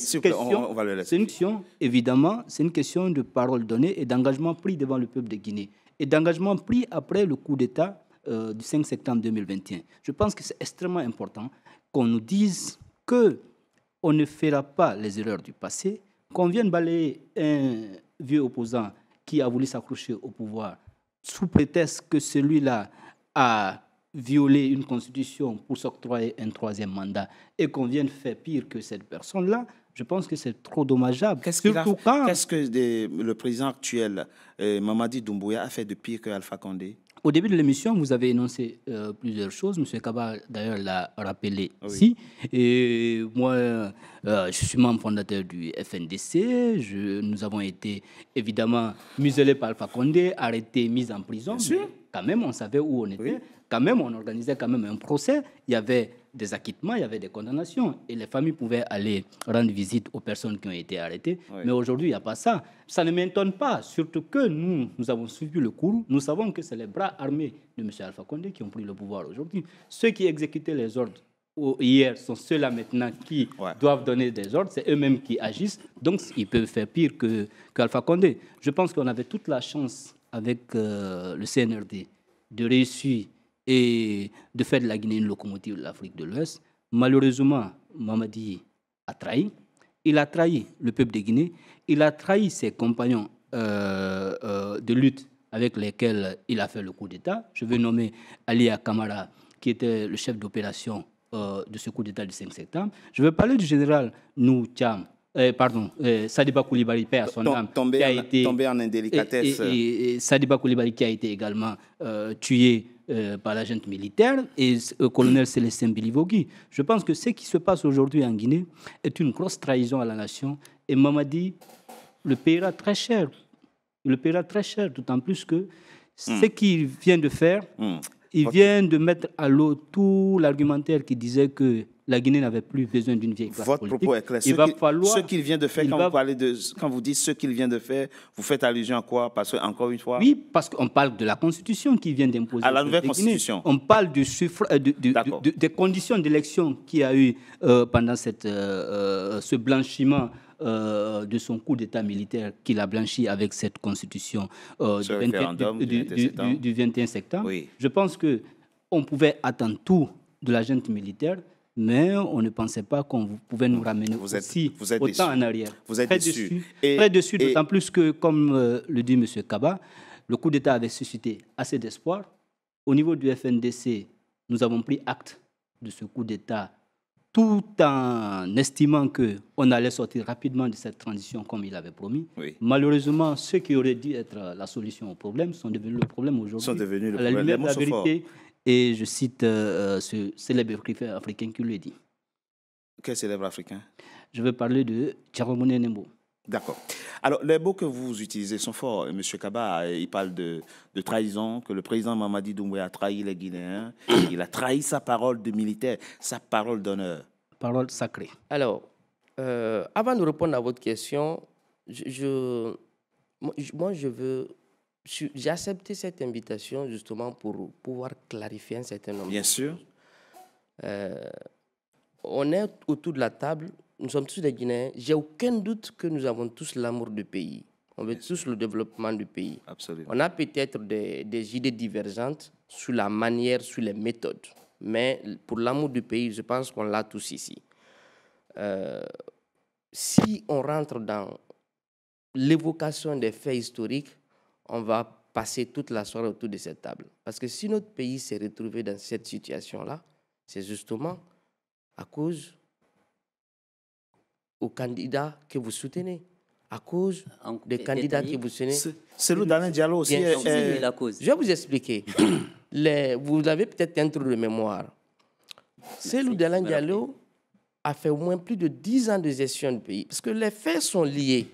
question, évidemment, c'est une question de parole donnée et d'engagement pris devant le peuple de Guinée et d'engagement pris après le coup d'État du 5 septembre 2021. Je pense que c'est extrêmement important qu'on nous dise qu'on ne fera pas les erreurs du passé, qu'on vienne balayer un vieux opposant qui a voulu s'accrocher au pouvoir sous prétexte que celui-là a violé une constitution pour s'octroyer un troisième mandat et qu'on vienne faire pire que cette personne-là, je pense que c'est trop dommageable. Qu'est-ce que le président actuel, Mamadi Doumbouya, a fait de pire que Alpha Condé? Au début de l'émission, vous avez énoncé plusieurs choses. M. Kaba, d'ailleurs, l'a rappelé ici. Et moi, je suis membre fondateur du FNDC. Nous avons été, évidemment, muselés par Alpha Condé, arrêtés, mis en prison. Mais quand même, on savait où on était. Quand même, on organisait quand même un procès. Il y avait des acquittements, il y avait des condamnations. Et les familles pouvaient aller rendre visite aux personnes qui ont été arrêtées. Mais aujourd'hui, il n'y a pas ça. Ça ne m'étonne pas, surtout que nous avons suivi le cours. Nous savons que c'est les bras armés de M. Alpha Condé qui ont pris le pouvoir aujourd'hui. Ceux qui exécutaient les ordres hier sont ceux-là maintenant qui doivent donner des ordres. C'est eux-mêmes qui agissent. Donc, ils peuvent faire pire qu'Alpha Condé. Je pense qu'on avait toute la chance avec le CNRD de réussir et de faire de la Guinée une locomotive de l'Afrique de l'Ouest. Malheureusement, Mamadi a trahi. Il a trahi le peuple de Guinée. Il a trahi ses compagnons de lutte avec lesquels il a fait le coup d'État. Je veux nommer Alia Kamara, qui était le chef d'opération de ce coup d'État du 5 septembre. Je veux parler du général Nou Thiam, Sadiba Coulibaly, père son âme, tombé en indélicatesse. Et Sadiba Coulibaly qui a été également tué par la junte militaire, et le colonel Célestin Bilivogui. Je pense que ce qui se passe aujourd'hui en Guinée est une grosse trahison à la nation, et Mamadi le paiera très cher. Il le paiera très cher, d'autant plus que ce qu'il vient de faire, il vient de mettre à l'eau tout l'argumentaire qui disait que la Guinée n'avait plus besoin d'une vieille classe politique. Votre propos est clair. Ce qu'il vient de faire, quand vous dites ce qu'il vient de faire, vous faites allusion à quoi? Parce que, encore une fois... Oui, parce qu'on parle de la Constitution qui vient d'imposer. À la nouvelle Constitution. On parle du des conditions d'élection qu'il y a eu pendant ce blanchiment de son coup d'État militaire qu'il a blanchi avec cette Constitution du 21 septembre. Oui. Je pense qu'on pouvait attendre tout de la junte militaire, mais on ne pensait pas qu'on pouvait nous ramener autant en arrière. Vous êtes déçu. Très déçu, d'autant plus que, comme le dit M. Kaba, le coup d'État avait suscité assez d'espoir. Au niveau du FNDC, nous avons pris acte de ce coup d'État tout en estimant qu'on allait sortir rapidement de cette transition comme il avait promis. Oui. Malheureusement, ceux qui auraient dû être la solution au problème sont devenus le problème aujourd'hui. Sont devenus le problème. À la lumière de la vérité, fort. Et je cite ce célèbre écrivain africain qui le dit. Quel célèbre africain? Je veux parler de Tcharomone Nembo. D'accord. Alors, les mots que vous utilisez sont forts. M. Kaba, il parle de trahison, que le président Mamadi Doumbouya a trahi les Guinéens. Il a trahi sa parole de militaire, sa parole d'honneur. Parole sacrée. Alors, avant de répondre à votre question, j'ai accepté cette invitation justement pour pouvoir clarifier un certain nombre. Bien sûr. On est autour de la table, nous sommes tous des Guinéens. J'ai aucun doute que nous avons tous l'amour du pays. On veut tous le développement du pays. Absolument. On a peut-être des idées divergentes sur la manière, sur les méthodes. Mais pour l'amour du pays, je pense qu'on l'a tous ici. Si on rentre dans l'évocation des faits historiques, on va passer toute la soirée autour de cette table. Parce que si notre pays s'est retrouvé dans cette situation-là, c'est justement à cause aux candidats que vous soutenez, à cause des candidats que vous soutenez. C'est le Dalin Diallo aussi. La cause. Je vais vous expliquer. Vous avez peut-être un trou de mémoire. C'est le Dalin Diallo a fait au moins plus de 10 ans de gestion du pays. Parce que les faits sont liés.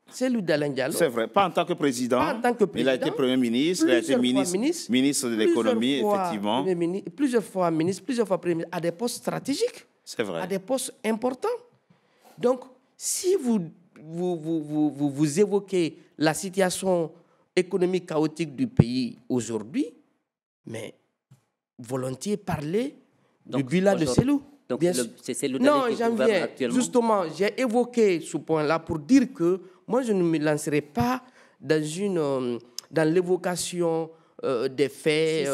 C'est le Dalin Diallo. C'est vrai, pas en tant que président. Pas en tant que président. Il a été Premier ministre, il a été ministre de l'économie, effectivement. Plusieurs fois ministre, plusieurs fois Premier ministre, à des postes stratégiques. C'est vrai. À des postes importants. Donc, si vous évoquez la situation économique chaotique du pays aujourd'hui, mais volontiers parler du bilan de Cellou. Donc, c'est Cellou non, qui j'en gouverne viens. actuellement. Justement, j'ai évoqué ce point-là pour dire que moi, je ne me lancerai pas dans l'évocation des faits.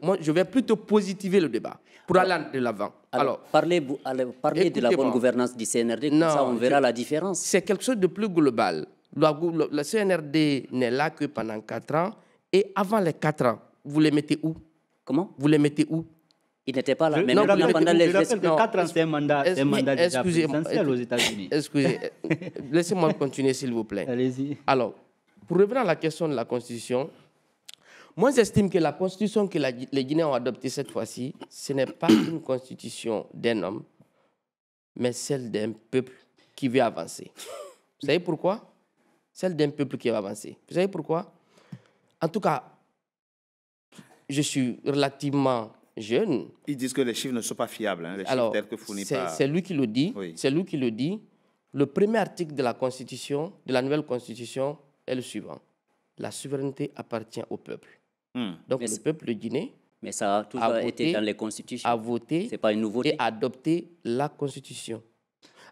Moi, je vais plutôt positiver le débat pour aller de l'avant. Alors, parlez de la bonne gouvernance du CNRD, comme ça on verra la différence. C'est quelque chose de plus global. Le CNRD n'est là que pendant 4 ans. Et avant les 4 ans, vous les mettez où? Comment? Vous les mettez où? Il n'était pas là. Mais pendant les 4 ans, c'est un mandat déjà présidentiel aux États-Unis. Excusez, laissez-moi continuer, s'il vous plaît. Allez-y. Alors, pour revenir à la question de la Constitution, moi, j'estime que la Constitution que les Guinéens ont adoptée cette fois-ci, ce n'est pas une Constitution d'un homme, mais celle d'un peuple qui veut avancer. Vous savez pourquoi? Celle d'un peuple qui veut avancer. Vous savez pourquoi? En tout cas, je suis relativement jeune. Ils disent que les chiffres ne sont pas fiables, hein, les chiffres tels que fournis par... C'est lui qui le dit. Oui. C'est lui qui le dit. Le premier article de la Constitution, de la nouvelle Constitution, est le suivant. La souveraineté appartient au peuple. Donc le peuple de Guinée, mais ça a toujours été dans les constitutions. A voté C'est pas une nouveauté. Et adopté la Constitution.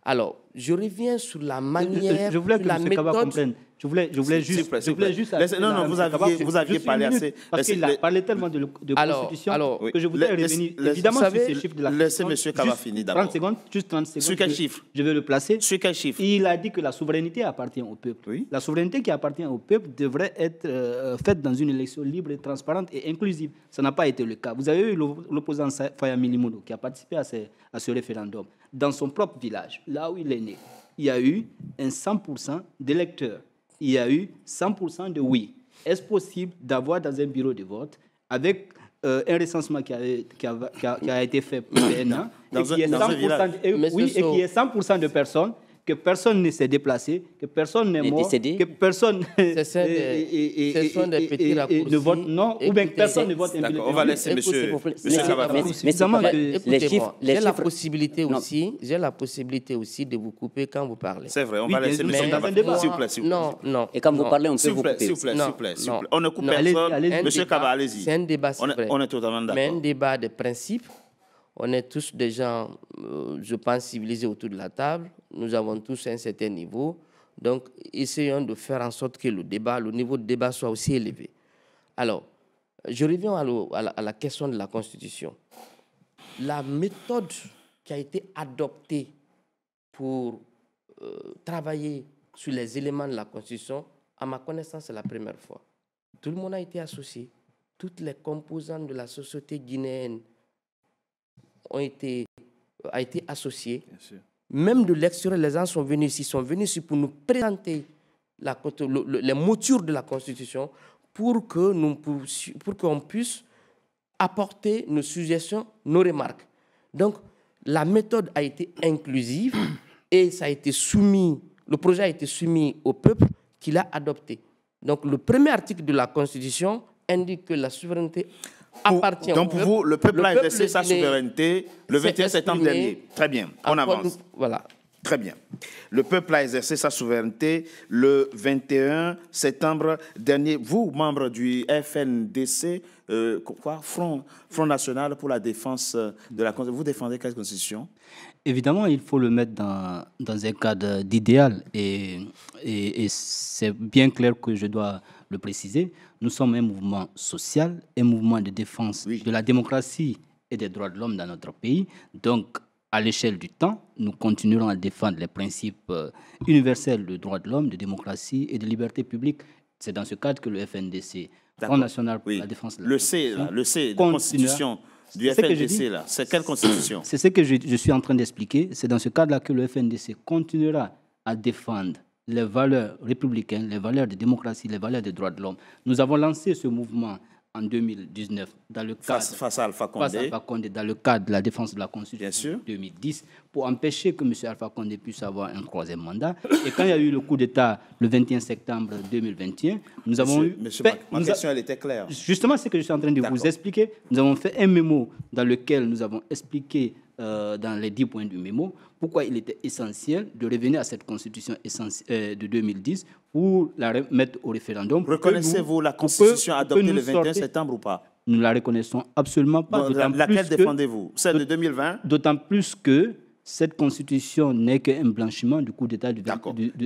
Alors, je reviens sur la manière, je voulais que la M. méthode... Kaba comprenne. Je voulais juste... Non, vous aviez parlé assez... Parce qu'il a parlé tellement de Constitution que je voudrais revenir évidemment sur ces chiffres de la Constitution. Laissez M. Kaba finir d'abord. 30 secondes. Sur quel chiffre? Je vais le placer. Sur quel chiffre? Il a dit que la souveraineté appartient au peuple. Oui. La souveraineté qui appartient au peuple devrait être faite dans une élection libre, transparente et inclusive. Ça n'a pas été le cas. Vous avez eu l'opposant Faya Milimono qui a participé à ce référendum. Dans son propre village, là où il est né, il y a eu un 100% d'électeurs. Il y a eu 100% de oui. Est-ce possible d'avoir dans un bureau de vote, avec un recensement qui a été fait pour un an, et qui est 100% de personnes, que personne ne s'est déplacé, que personne n'est mort, que personne ne vote non, ou bien que personne ne vote un bulletin. On va laisser M. Kaba. J'ai la possibilité aussi de vous couper quand vous parlez. C'est vrai, on va laisser M. Kaba. S'il vous plaît. Non. Et quand vous parlez, on peut vous couper. S'il vous plaît. On ne coupe personne. M. Kaba, allez-y. C'est un débat, c'est vrai. On est totalement d'accord. Mais un débat de principe. On est tous des gens, je pense, civilisés autour de la table. Nous avons tous un certain niveau. Donc, essayons de faire en sorte que le niveau de débat soit aussi élevé. Alors, je reviens à la question de la Constitution. La méthode qui a été adoptée pour travailler sur les éléments de la Constitution, à ma connaissance, c'est la première fois. Tout le monde a été associé. Toutes les composantes de la société guinéenne a été associé. Même de l'extérieur, les gens sont venus ici pour nous présenter les moutures de la Constitution pour qu'on puisse apporter nos suggestions, nos remarques. Donc, la méthode a été inclusive et ça a été soumis le projet a été soumis au peuple qui l'a adopté. Donc le premier article de la Constitution indique que la souveraineté appartient au peuple. Donc pour vous, le peuple a exercé sa souveraineté le 21 septembre dernier. Très bien, on avance. Voilà. Très bien. Le peuple a exercé sa souveraineté le 21 septembre dernier. Vous, membres du FNDC, Front National pour la défense de la Constitution, vous défendez quelle Constitution? Évidemment, il faut le mettre dans un cadre d'idéal et c'est bien clair que je dois le préciser. Nous sommes un mouvement social, un mouvement de défense de la démocratie et des droits de l'homme dans notre pays. Donc, à l'échelle du temps, nous continuerons à défendre les principes universels de droits de l'homme, de démocratie et de liberté publique. C'est dans ce cadre que le FNDC, Front National pour la défense de la Constitution, le C, la Constitution du FNDC, là, c'est quelle Constitution? C'est ce que je suis en train d'expliquer. C'est dans ce cadre-là que le FNDC continuera à défendre les valeurs républicaines, les valeurs de démocratie, les valeurs des droits de l'homme. Nous avons lancé ce mouvement en 2019 dans le cadre face à Alpha Condé, dans le cadre de la défense de la Constitution Bien sûr. 2010 pour empêcher que M. Alpha Condé puisse avoir un troisième mandat. Et quand il y a eu le coup d'État le 21 septembre 2021, nous avons eu... Ma question, elle était claire. Justement, c'est ce que je suis en train de vous expliquer. Nous avons fait un mémo dans lequel nous avons expliqué dans les 10 points du mémo pourquoi il était essentiel de revenir à cette Constitution de 2010 pour la remettre au référendum. Reconnaissez-vous la Constitution adoptée le 21 septembre ou pas? Nous ne la reconnaissons absolument pas. Laquelle défendez-vous? Celle de 2020? D'autant plus que cette Constitution n'est qu'un blanchiment du coup d'État du 20.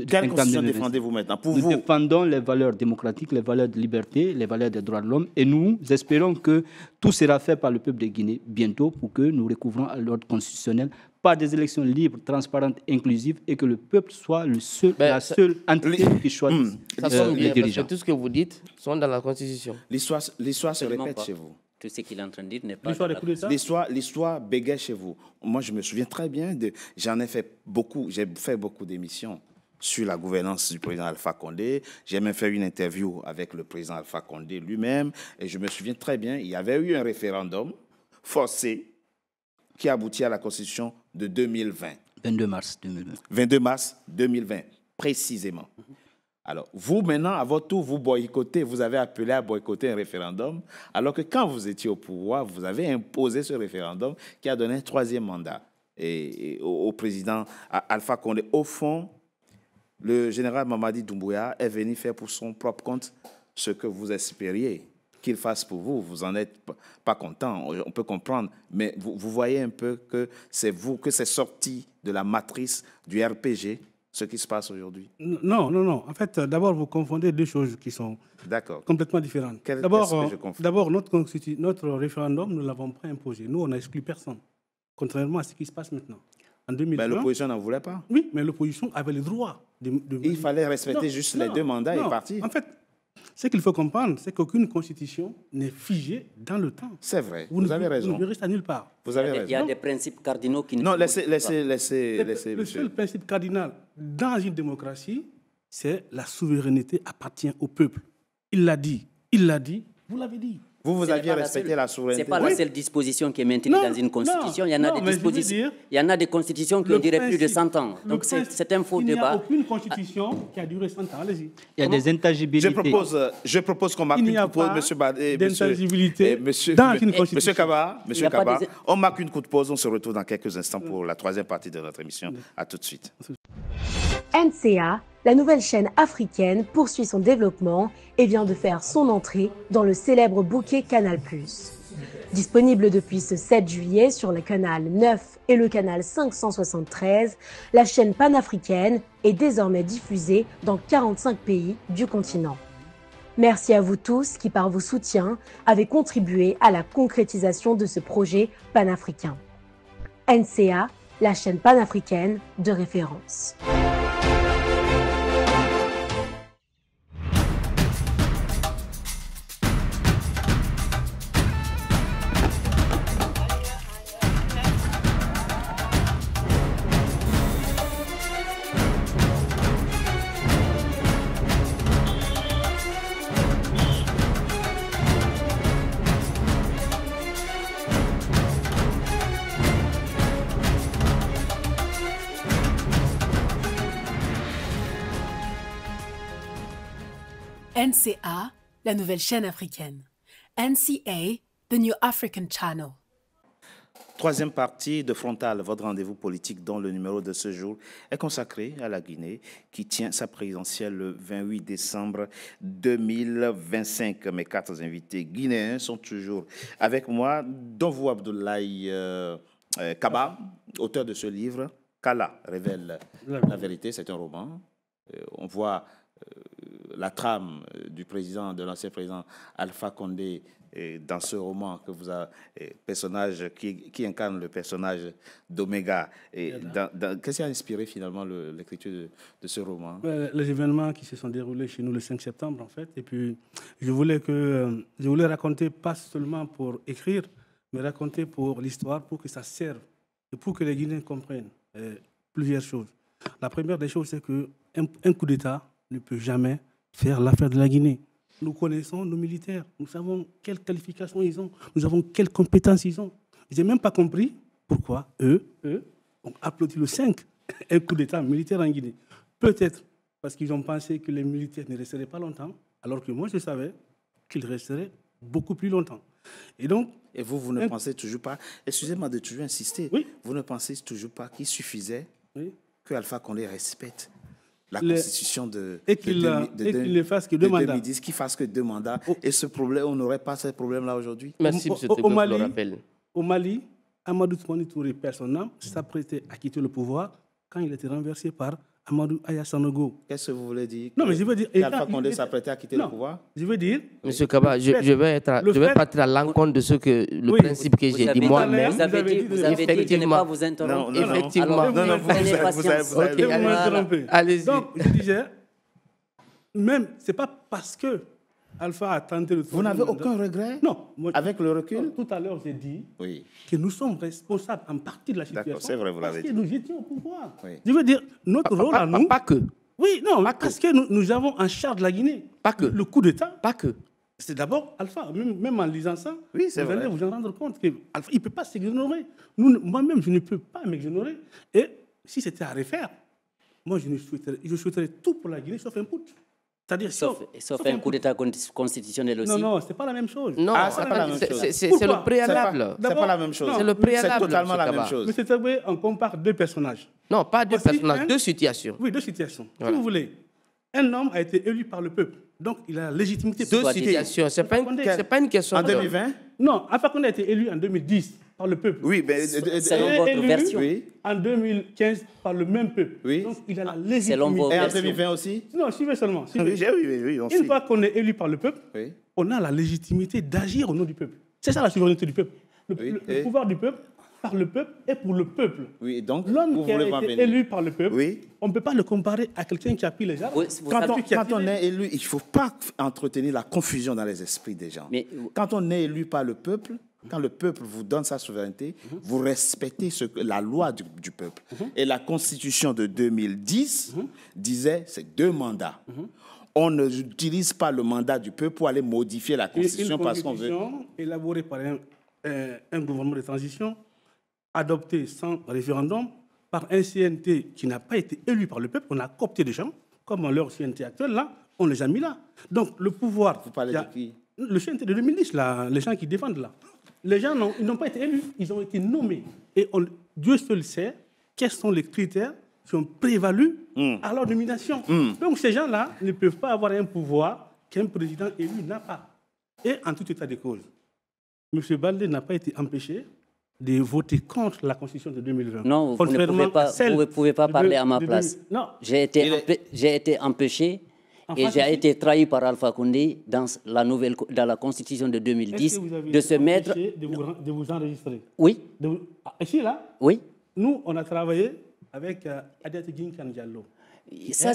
Quelle Constitution défendez-vous maintenant? Nous défendons les valeurs démocratiques, les valeurs de liberté, les valeurs des droits de l'homme et nous espérons que tout sera fait par le peuple de Guinée bientôt pour que nous recouvrons à l'ordre constitutionnel par des élections libres, transparentes, inclusives et que le peuple soit la seule entité qui choisit les dirigeants. Tout ce que vous dites sont dans la Constitution. L'histoire se répète chez vous. Tout ce qu'il est en train de dire n'est pas... L'histoire bégaye chez vous. Moi, je me souviens très bien, j'ai fait beaucoup d'émissions sur la gouvernance du président Alpha Condé. J'ai même fait une interview avec le président Alpha Condé lui-même. Et je me souviens très bien, il y avait eu un référendum forcé qui aboutit à la Constitution de 2020. 22 mars 2020. 22 mars 2020, précisément. Alors, vous, maintenant, à votre tour, vous avez appelé à boycotter un référendum, alors que quand vous étiez au pouvoir, vous avez imposé ce référendum qui a donné un troisième mandat au président Alpha Condé. Au fond, le général Mamadi Doumbouya est venu faire pour son propre compte ce que vous espériez qu'il fasse pour vous. Vous n'en êtes pas content, on peut comprendre, mais vous voyez un peu que c'est vous, que c'est sorti de la matrice du RPG, ce qui se passe aujourd'hui. Non. En fait, d'abord, vous confondez deux choses qui sont complètement différentes. D'abord, notre référendum, nous ne l'avons pas imposé. Nous, on n'a exclu personne, contrairement à ce qui se passe maintenant. En 2020, mais l'opposition n'en voulait pas. Oui, mais l'opposition avait le droit de... Il fallait respecter les 2 mandats et partir. En fait, ce qu'il faut comprendre, c'est qu'aucune constitution n'est figée dans le temps. C'est vrai, vous avez raison. Vous ne restez à nulle part. Vous avez raison. Il y a des principes cardinaux qui... Non, laissez. Le seul principe cardinal dans une démocratie, c'est la souveraineté appartient au peuple. Il l'a dit, vous l'avez dit. Vous aviez respecté la souveraineté. Ce n'est pas la seule disposition qui est maintenue dans une constitution. Il y en a des constitutions qui ont duré plus de 100 ans. Donc c'est un faux débat. Il n'y a aucune constitution qui a duré 100 ans. Allez-y. Il y a des intangibilités. Je propose qu'on marque une pause, Monsieur Badé. D'intangibilité dans une constitution. Monsieur Kaba, on marque une courte pause. On se retrouve dans quelques instants pour la troisième partie de notre émission. À tout de suite. NCA, la nouvelle chaîne africaine, poursuit son développement et vient de faire son entrée dans le célèbre bouquet Canal+. Disponible depuis ce 7 juillet sur le canal 9 et le canal 573, la chaîne panafricaine est désormais diffusée dans 45 pays du continent. Merci à vous tous qui, par vos soutiens, avez contribué à la concrétisation de ce projet panafricain. NCA, la chaîne panafricaine de référence. NCA, la nouvelle chaîne africaine. NCA, the New African Channel. Troisième partie de Frontal, votre rendez-vous politique dont le numéro de ce jour est consacré à la Guinée qui tient sa présidentielle le 28 décembre 2025. Mes 4 invités guinéens sont toujours avec moi, dont vous, Abdoulaye Kaba, auteur de ce livre. Kala révèle la vérité, c'est un roman. On voit la trame de l'ancien président Alpha Condé dans ce roman que vous avez, personnage qui incarne le personnage d'Omega. Qu'est-ce qui a inspiré finalement l'écriture de ce roman? Les événements qui se sont déroulés chez nous le 5 septembre, en fait. Et puis, je voulais raconter, pas seulement pour écrire, mais raconter pour l'histoire, pour que ça serve et pour que les Guinéens comprennent plusieurs choses. La première des choses, c'est qu'un coup d'État ne peut jamais faire l'affaire de la Guinée. Nous connaissons nos militaires, nous savons quelles qualifications ils ont, nous savons quelles compétences ils ont. Je n'ai même pas compris pourquoi eux ont applaudi le 5, un coup d'État militaire en Guinée. Peut-être parce qu'ils ont pensé que les militaires ne resteraient pas longtemps, alors que moi je savais qu'ils resteraient beaucoup plus longtemps. Et donc, vous ne pensez toujours pas, excusez-moi de toujours insister, oui, vous ne pensez toujours pas qu'il suffisait que Alpha Condé respecte la constitution de 2010, qu'il fasse que 2 mandats. Et ce problème, on n'aurait pas ce problème-là aujourd'hui. Merci, M. Tebou, pour le rappel. Au Mali, Amadou Toumani Touré, personnellement, s'apprêtait à quitter le pouvoir quand il était renversé par Amadou Aya Sanogo. Qu'est-ce que vous voulez dire? Non, mais je veux dire... Alpha Condé s'apprêtait à quitter le pouvoir? Je veux dire... Monsieur Kaba, je vais partir à l'encontre de ce que le principe que j'ai dit moi-même. Vous avez dit de ne pas vous interrompre. Non, effectivement. Non, vous allez-y. Allez-y. Donc, je disais, même, ce n'est pas parce que Alpha a tenté de... Vous n'avez aucun regret? Non. Avec le recul? Tout à l'heure, j'ai dit que nous sommes responsables en partie de la situation. D'accord, c'est vrai, vous l'avez dit. Parce que nous étions au pouvoir. Je veux dire, notre rôle à nous... Pas que. Oui, non, parce que nous avons en charge la Guinée. Pas que. Le coup d'État. Pas que. C'est d'abord Alpha. Même en lisant ça, vous allez vous en rendre compte qu'Alpha, il ne peut pas s'exonérer. Moi-même, je ne peux pas m'exonérer. Et si c'était à refaire, moi, je souhaiterais tout pour la Guinée, sauf un putsch. C'est-à-dire, sauf un coup d'État constitutionnel aussi. Non, ce n'est pas la même chose. Non, c'est pas la même chose. C'est le préalable. C'est pas la même chose. C'est le préalable. C'est totalement la même chose. Mais c'est vrai, on compare 2 personnages. Non, pas 2 personnages, 2 situations. Oui, 2 situations. Voilà. Si vous voulez, un homme a été élu par le peuple. Donc, il a la légitimité. 2 situations. Ce n'est pas une question. En 2020? Non, Alpha Condé a été élu en 2010 par le peuple. Oui, mais selon votre version. En 2015 par le même peuple. Oui. Donc, il a la légitimité. Et en 2020 aussi? Non, suivez seulement. Oui, Une fois qu'on est élu par le peuple, on a la légitimité d'agir au nom du peuple. C'est ça la souveraineté du peuple. Le pouvoir du peuple, par le peuple et pour le peuple. Oui, donc, l'homme qui a été élu par le peuple, on ne peut pas le comparer à quelqu'un qui a pris les armes. Quand on est élu, il ne faut pas entretenir la confusion dans les esprits des gens. Mais, quand on est élu par le peuple, quand le peuple vous donne sa souveraineté, vous respectez la loi du peuple. Et la Constitution de 2010 disait c'est 2 mandats. On n'utilise pas le mandat du peuple pour aller modifier la Constitution parce qu'on veut... Une Constitution élaborée par un gouvernement de transition, adoptée sans référendum, par un CNT qui n'a pas été élu par le peuple. On a coopté des gens, comme leur CNT actuel, là, on les a mis là. Donc le pouvoir... Vous parlez de qui? Le CNT de 2010, là, les gens qui défendent là. Les gens n'ont pas été élus, ils ont été nommés. Et Dieu seul sait quels sont les critères qui ont prévalu à leur nomination. Donc ces gens-là ne peuvent pas avoir un pouvoir qu'un président élu n'a pas. Et en tout état de cause, M. Baldé n'a pas été empêché de voter contre la Constitution de 2020. Non, vous ne pouvez pas parler à ma place. Non. J'ai été empêché. Et j'ai été trahi par Alpha Condé dans la Constitution de 2010 de se mettre... De vous enregistrer? Oui. Ici, là? Oui. Nous, on a travaillé avec Adiaté Ginkan Diallo. Ça,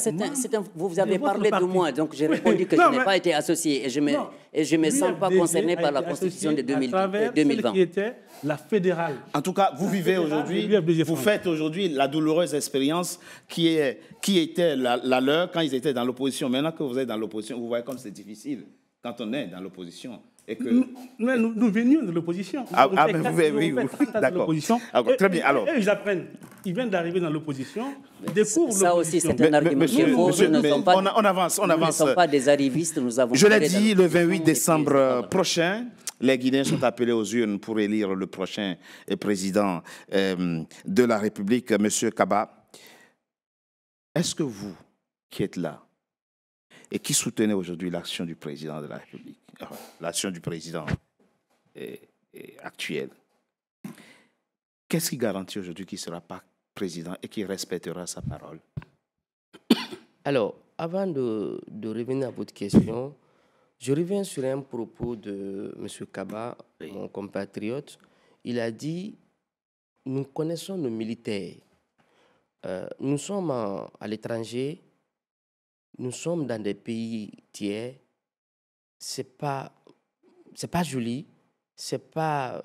vous avez parlé de moi, donc j'ai répondu que je n'ai pas été associé et je ne me sens pas concerné par la Constitution de 2020. Qui était la fédérale. En tout cas, vous vivez aujourd'hui, vous faites aujourd'hui la douloureuse expérience qui était la leur quand ils étaient dans l'opposition. Maintenant que vous êtes dans l'opposition, vous voyez comme c'est difficile quand on est dans l'opposition. Nous venions de l'opposition. Oui, d'accord. Très bien. Alors, ils apprennent. Ils viennent d'arriver dans l'opposition. Découvrent ça aussi, c'est un argument. On avance. Nous ne sommes pas des arrivistes. Nous avons. Je l'ai dit, le 28 décembre prochain, les Guinéens sont appelés aux urnes pour élire le prochain président de la République, M. Kaba. Est-ce que vous, qui êtes là, et qui soutenez aujourd'hui l'action du président de la République, l'action du président actuel, qu'est-ce qui garantit aujourd'hui qu'il ne sera pas président et qu'il respectera sa parole? Alors, avant de revenir à votre question, je reviens sur un propos de M. Kaba, mon compatriote. Il a dit, nous connaissons nos militaires. Nous sommes à l'étranger, nous sommes dans des pays tiers. C'est pas joli, c'est pas,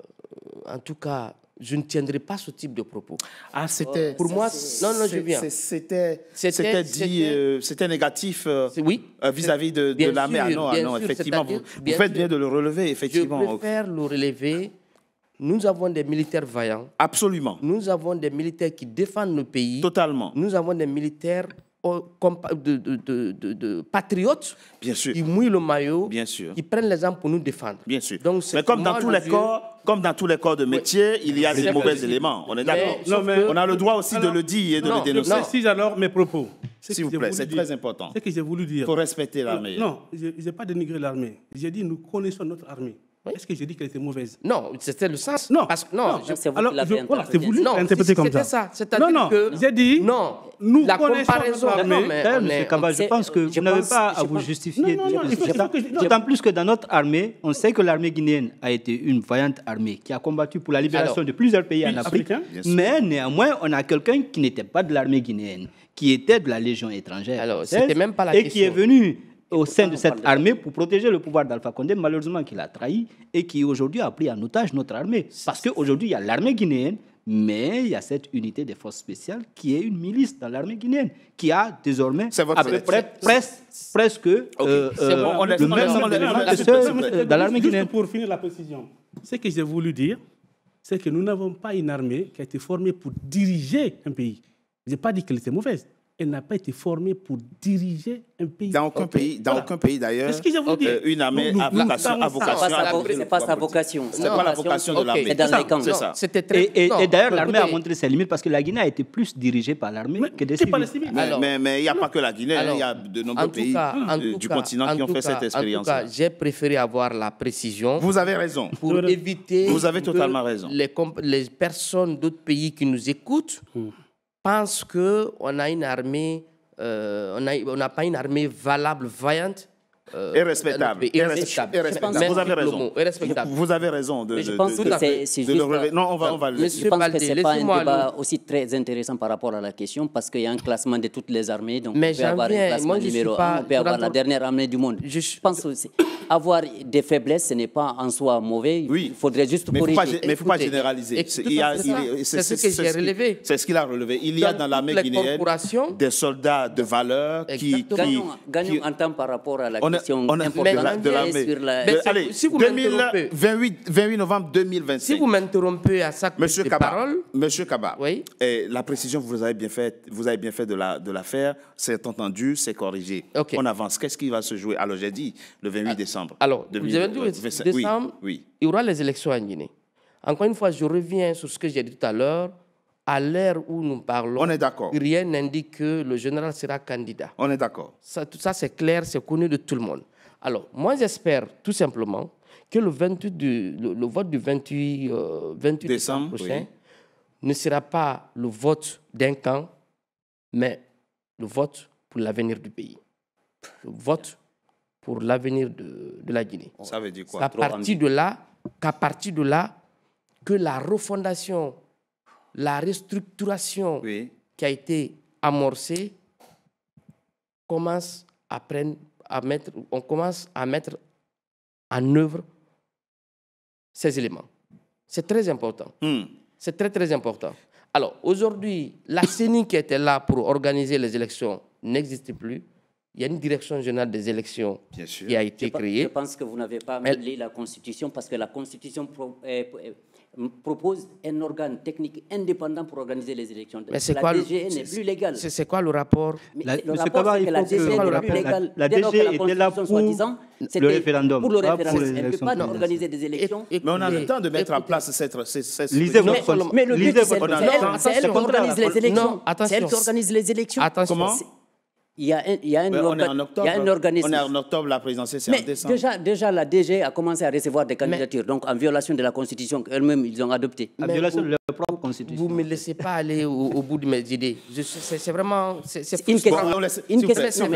en tout cas, je ne tiendrai pas ce type de propos. Ah, c'était... Pour moi, non, je viens. C'était négatif oui, vis-à-vis de l'armée. Ah non, effectivement, vous faites bien de le relever, effectivement. Je préfère le relever. Nous avons des militaires vaillants. Absolument. Nous avons des militaires qui défendent le pays. Totalement. Nous avons des militaires de patriotes, bien sûr, qui mouillent le maillot, bien sûr, qui prennent les armes pour nous défendre. Bien sûr. Donc, mais comme dans tous les corps de métier, il y a des mauvais éléments. On est d'accord. On a le droit aussi de le dire et de le dénoncer. Je précise alors mes propos. S'il vous plaît, c'est très important. C'est ce que j'ai voulu dire. Il faut respecter l'armée. Non, je n'ai pas dénigré l'armée. J'ai dit nous connaissons notre armée. Est-ce que j'ai dit qu'elle était mauvaise? Non, c'était le sens. Non. Parce que, c'est voulu comme ça. C'est-à-dire que j'ai dit nous la connaissons comparaison. M. Kaba, je pense que vous n'avez pas à vous justifier. D'autant plus que dans notre armée, on sait que l'armée guinéenne a été une vaillante armée qui a combattu pour la libération de plusieurs pays en Afrique. Mais néanmoins, on a quelqu'un qui n'était pas de l'armée guinéenne, qui était de la Légion étrangère. Alors, c'était même pas la question. Et qui est venu au sein de cette armée pour protéger le pouvoir d'Alpha Condé, malheureusement qu'il a trahi et qui aujourd'hui a pris en otage notre armée. Parce qu'aujourd'hui, il y a l'armée guinéenne, mais il y a cette unité des forces spéciales qui est une milice dans l'armée guinéenne, qui a désormais à peu près presque le même nombre d'éléments que ceux dans l'armée guinéenne. Juste pour finir la précision, ce que j'ai voulu dire, c'est que nous n'avons pas une armée qui a été formée pour diriger un pays. Je n'ai pas dit qu'elle était mauvaise. Elle n'a pas été formée pour diriger un pays. Dans aucun pays d'ailleurs, une armée a vocation. Ce n'est pas sa vocation. Ce n'est pas la vocation de l'armée. C'est dans les camps. Et d'ailleurs, l'armée a montré ses limites parce que la Guinée a été plus dirigée par l'armée que des civils. Mais il n'y a pas que la Guinée, il y a de nombreux pays du continent qui ont fait cette expérience. En tout cas, j'ai préféré avoir la précision. Vous avez raison. Pour éviter. Vous avez totalement raison. Les personnes d'autres pays qui nous écoutent pensent qu'on a une armée, on n'a pas une armée valable, vaillante. Et respectable. Vous avez raison. Vous avez raison. Je pense que c'est juste. Non, on va le dire. Je pense que ce n'est pas un débat aussi très intéressant par rapport à la question parce qu'il y a un classement de toutes les armées. Donc, on peut avoir un classement numéro 1, on peut avoir la dernière armée du monde. Je pense aussi. Avoir des faiblesses, ce n'est pas en soi mauvais. Il faudrait juste corriger. Mais il ne faut pas généraliser. C'est ce que j'ai relevé. C'est ce qu'il a relevé. Il y a dans l'armée guinéenne des soldats de valeur qui... Gagnons en temps par rapport à la question importante de l'armée. Allez, 28 novembre 2025. Si vous m'interrompez à ça, Monsieur Kaba, la précision, vous avez bien fait de la faire. C'est entendu, c'est corrigé. On avance. Qu'est-ce qui va se jouer? Alors, j'ai dit le 28 décembre. Alors, vous avez dit le 28 décembre, il y aura les élections en Guinée. Encore une fois, je reviens sur ce que j'ai dit tout à l'heure. À l'ère où nous parlons, on est d'accord. Rien n'indique que le général sera candidat. On est d'accord. Tout ça, c'est clair, c'est connu de tout le monde. Alors, moi, j'espère tout simplement que le vote du 28 décembre prochain ne sera pas le vote d'un camp, mais le vote pour l'avenir du pays. Le vote pour l'avenir de la Guinée. Ça veut dire quoi? C'est qu'à partir de là, que la refondation, la restructuration qui a été amorcée commence on commence à mettre en œuvre ces éléments. C'est très important. C'est très, très important. Alors, aujourd'hui, la CENI qui était là pour organiser les élections n'existe plus. il y a une direction générale des élections qui a été créée. Je pense que vous n'avez pas lu la Constitution parce que la Constitution propose un organe technique indépendant pour organiser les élections. Mais c'est la quoi DG n'est plus légale. C'est quoi le rapport? Le rapport, c'est que la DG n'est plus légale. La DG était là pour le référendum. Pour le référendum. Elle ne peut pas organiser des élections. Mais on a le temps de mettre en place cette mais le but, c'est elle qui organise les élections. C'est elle qui organise les élections. Comment? Il y a un organisme. On est en octobre, la présidentielle, c'est en décembre. Déjà, la DG a commencé à recevoir des candidatures, donc en violation de la Constitution qu'eux-mêmes, ils ont adoptée. En violation de leur propre Constitution. Vous ne me laissez pas aller au bout de mes idées. C'est vraiment... C'est une question.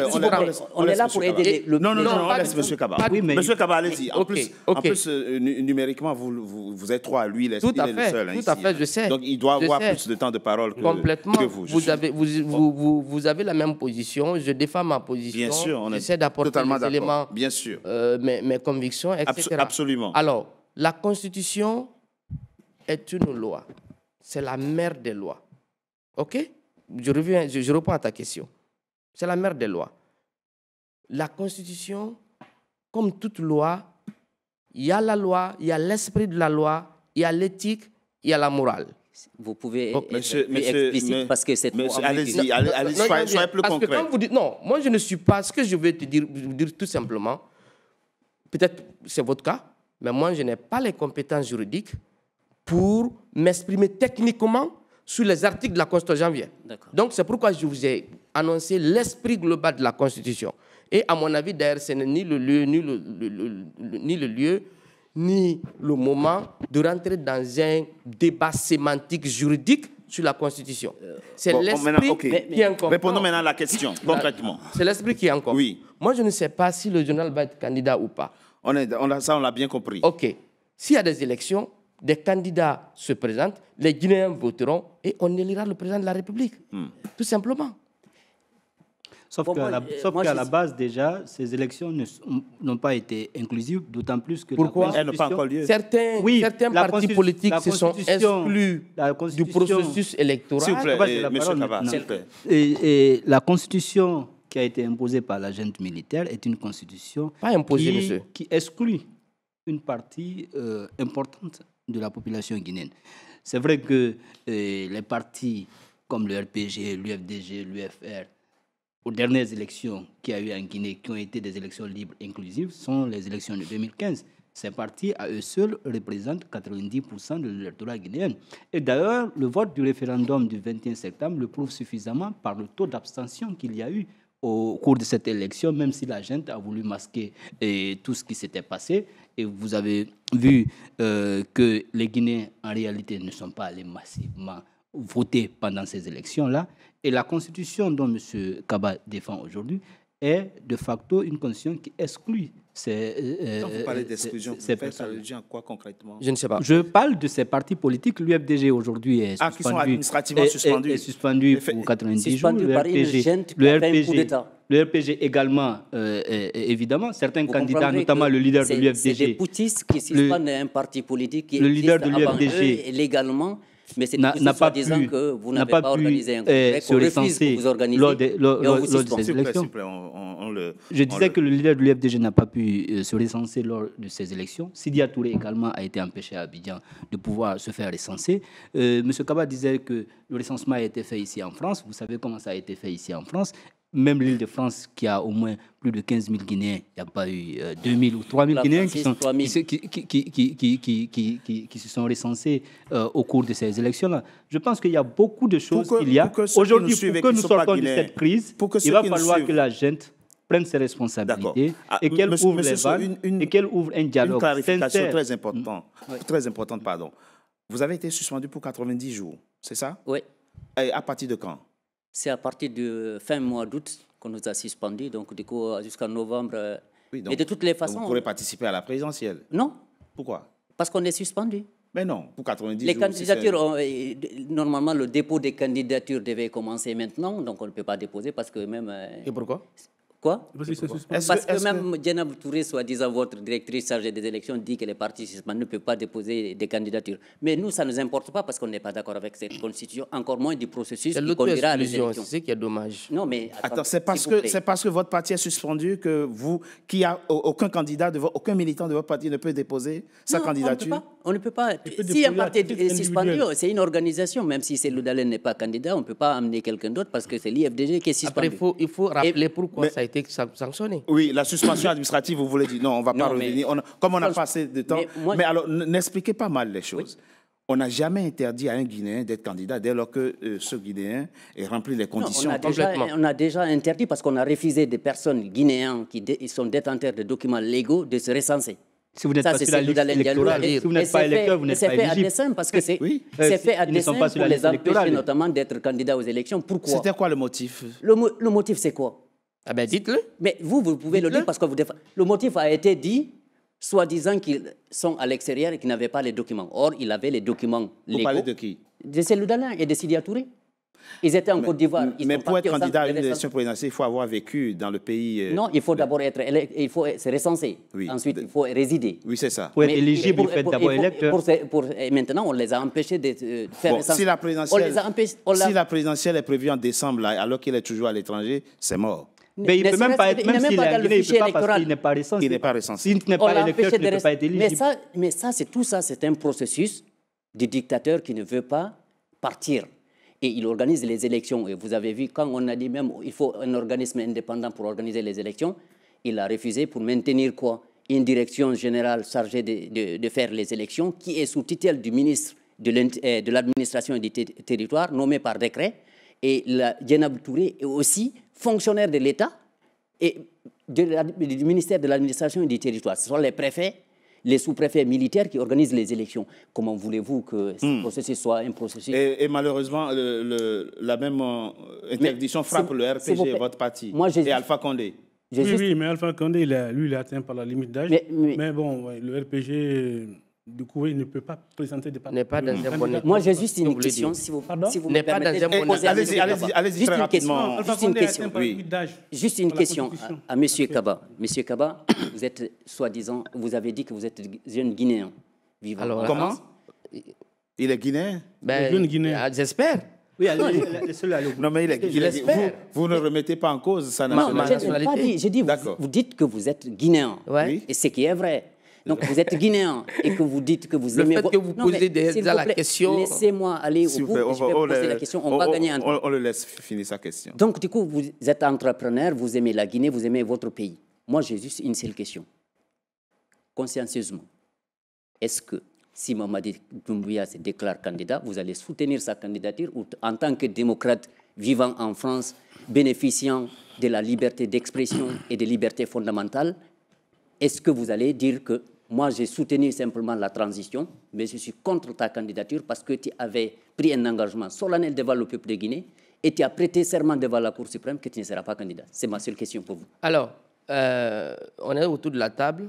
On est là pour aider le... Non, on laisse M. Kaba. M. Kaba, allez-y. En plus, numériquement, vous êtes trois. Lui, il est le seul. Tout à fait, je sais. Donc, il doit avoir plus de temps de parole que vous. Vous avez la même position. Je défends ma position. Bien sûr, on est j'essaie d'apporter les éléments, bien sûr. Mes convictions, etc. Absolument. Alors, la Constitution est une loi. C'est la mère des lois. OK? Je réponds à ta question. C'est la mère des lois. La Constitution, comme toute loi, il y a la loi, il y a l'esprit de la loi, il y a l'éthique, il y a la morale. Vous pouvez être plus explicite parce que c'est trop... Allez-y, soyez plus concret. Parce que quand vous dites... Non, moi je ne suis pas... Ce que je vais vous dire tout simplement, peut-être c'est votre cas, mais moi je n'ai pas les compétences juridiques pour m'exprimer techniquement sur les articles de la Constitution. J'en viens. Donc c'est pourquoi je vous ai annoncé l'esprit global de la Constitution. Et à mon avis, d'ailleurs, ce n'est ni le lieu, ni le moment de rentrer dans un débat sémantique juridique sur la Constitution. C'est l'esprit qui est encore... Répondons maintenant à la question, concrètement. C'est l'esprit qui est encore... Oui. Moi, je ne sais pas si le journal va être candidat ou pas. On l'a bien compris. OK. S'il y a des élections, des candidats se présentent, les Guinéens voteront et on élira le président de la République. Tout simplement. Sauf qu'à la base, déjà, ces élections n'ont pas été inclusives, d'autant plus que... Pourquoi elles n'ont pas encore lieu? Certains partis politiques se sont exclus du processus électoral. S'il vous plaît, M. Kaba, s'il vous plaît. Et la Constitution qui a été imposée par la junte militaire est une Constitution qui exclut une partie importante de la population guinéenne. C'est vrai que les partis comme le RPG, l'UFDG, l'UFR, aux dernières élections qu'il y a eu en Guinée, qui ont été des élections libres et inclusives, sont les élections de 2015. Ces partis, à eux seuls, représentent 90% de l'électorat guinéen. Et d'ailleurs, le vote du référendum du 21 septembre le prouve suffisamment par le taux d'abstention qu'il y a eu au cours de cette élection, même si la junte a voulu masquer tout ce qui s'était passé. Et vous avez vu que les Guinéens, en réalité, ne sont pas allés massivement voter pendant ces élections-là. Et la constitution dont M. Kaba défend aujourd'hui est de facto une constitution qui exclut Quand vous parlez d'exclusion, ça veut dire quoi concrètement? Je ne sais pas. Je parle de ces partis politiques. L'UFDG aujourd'hui est suspendu. Qui sont administrativement suspendus. Est suspendu pour 90 jours. Le RPG également, évidemment. Certains candidats, notamment le leader de l'UFDG. C'est des poutistes qui suspendent un parti politique qui le leader de l'UFDG légalement. Mais c'est n'a pas pu, que vous n'avez pas organisé un congrès, qu'on refuse que vous organisez lors de ces élections. Je disais que le leader de l'UFDG n'a pas pu se recenser lors de ces élections. Sidia Touré également a été empêché à Abidjan de pouvoir se faire recenser. M. Kaba disait que le recensement a été fait ici en France. Vous savez comment ça a été fait ici en France. Même l'île de France, qui a au moins plus de 15 000 Guinéens, il n'y a pas eu 2 000 ou 3 000 Guinéens qui se sont recensés au cours de ces élections-là. Je pense qu'il y a beaucoup de choses qu'il y a. Aujourd'hui, pour que nous sortons de cette crise, il va falloir que la junte prenne ses responsabilités et qu'elle ouvre les vannes et qu'elle ouvre un dialogue. Une clarification très importante. Vous avez été suspendu pour 90 jours, c'est ça? Oui. Et à partir de quand? C'est à partir du fin mois d'août qu'on nous a suspendus, donc du coup jusqu'en novembre. Oui, donc, et de toutes les façons... Vous pourrez participer à la présidentielle? Non. Pourquoi? Parce qu'on est suspendu. Mais non, pour 90 les jours... candidatures, normalement, le dépôt des candidatures devait commencer maintenant, donc on ne peut pas déposer parce que même... Et pourquoi? Quoi? Parce que même Djenab Touré, soi-disant votre directrice chargée des élections, dit que les partis suspendus ne peuvent pas déposer des candidatures. Mais nous, ça ne nous importe pas parce qu'on n'est pas d'accord avec cette constitution, encore moins du processus qui conduira à les élections. C'est ce qui est dommage. Non, mais attends, c'est parce que votre parti est suspendu que qu'il y a aucun candidat, aucun militant de votre parti ne peut déposer sa candidature. On ne peut pas. Si un parti est suspendu, c'est une organisation. Même si Cellou Dalein n'est pas candidat, on ne peut pas amener quelqu'un d'autre parce que c'est l'IFDG qui est suspendu. Après, il faut rappeler pourquoi ça a été sanctionné. Oui, la suspension administrative, vous voulez dire non, on ne va pas revenir. Comme on n'a pas assez de temps. Mais alors, n'expliquez pas mal les choses. Oui. On n'a jamais interdit à un Guinéen d'être candidat dès lors que ce Guinéen ait rempli les conditions. Non, on a déjà interdit parce qu'on a refusé des personnes guinéennes qui sont détenteurs de documents légaux de se recenser. Si vous n'êtes pas sur la liste électorale, si vous n'êtes pas électeur, vous n'êtes pas éligible. C'est fait à dessein parce que c'est fait à dessein pour les empêcher notamment d'être candidats aux élections. Pourquoi? C'était quoi le motif? Le motif, c'est quoi? Ah ben dites-le. Mais vous pouvez le dire parce que le motif a été dit, soi-disant qu'ils sont à l'extérieur et qu'ils n'avaient pas les documents. Or, ils avaient les documents légaux. Vous parlez de qui? De Cellou Dalein et de Sidya Touré. Ils étaient en Côte d'Ivoire. Mais pour être candidat à une élection présidentielle, il faut avoir vécu dans le pays. Non, il faut d'abord il faut se recenser. Oui. Ensuite, il faut résider. Oui, c'est ça. Pour être éligible, il faut être d'abord électeur. Maintenant, on les a empêchés de faire recenser. Si la présidentielle est prévue en décembre, alors qu'il est toujours à l'étranger, c'est mort. Mais il ne peut même pas être, même s'il est en Guinée, il ne peut pas parce qu'il n'est pas recensé. Il n'est pas recensé. S'il n'est pas électeur, il ne peut pas être éligible. Mais ça, c'est un processus du dictateur qui ne veut pas partir. Et il organise les élections. Et vous avez vu, quand on a dit même il faut un organisme indépendant pour organiser les élections, il a refusé pour maintenir quoi? Une direction générale chargée de faire les élections qui est sous tutelle du ministre de l'administration et du territoire, nommé par décret. Et Djenab Touré est aussi fonctionnaire de l'État et du ministère de l'administration et du territoire. Ce sont les préfets, les sous-préfets militaires qui organisent les élections. Comment voulez-vous que ce processus soit un processus... Et malheureusement, la même interdiction frappe le RPG, votre parti, et Alpha Condé. Oui, mais Alpha Condé, lui, il est atteint par la limite d'âge. Mais bon, le RPG... Du coup, il ne peut pas présenter des partis. N'est pas dans un bon état. Moi, j'ai juste une question. Si vous me permettez, allez-y très rapidement. Juste une question à M. Kaba. M. Kaba, vous êtes soi-disant, vous avez dit que vous êtes jeune Guinéen vivant. Alors, comment? Il est Guinéen? Jeune Guinéen. J'espère. Oui, non, mais vous ne remettez pas en cause sa nationalité. Non, je n'ai pas dit. J'ai dit, vous dites que vous êtes Guinéen. Oui. Et ce qui est vrai. Donc vous êtes Guinéen et que vous dites que vous aimez... Le fait que vous posez déjà la question... Laissez-moi aller au bout et je vais poser la question. On va gagner un temps. On le laisse finir sa question. Donc du coup, vous êtes entrepreneur, vous aimez la Guinée, vous aimez votre pays. Moi, j'ai juste une seule question. Consciencieusement, est-ce que si Mamadi Doumbouya se déclare candidat, vous allez soutenir sa candidature ou en tant que démocrate vivant en France, bénéficiant de la liberté d'expression et des libertés fondamentales, est-ce que vous allez dire que moi, j'ai soutenu simplement la transition, mais je suis contre ta candidature parce que tu avais pris un engagement solennel devant le peuple de Guinée et tu as prêté serment devant la Cour suprême que tu ne seras pas candidat. C'est ma seule question pour vous. Alors, on est autour de la table.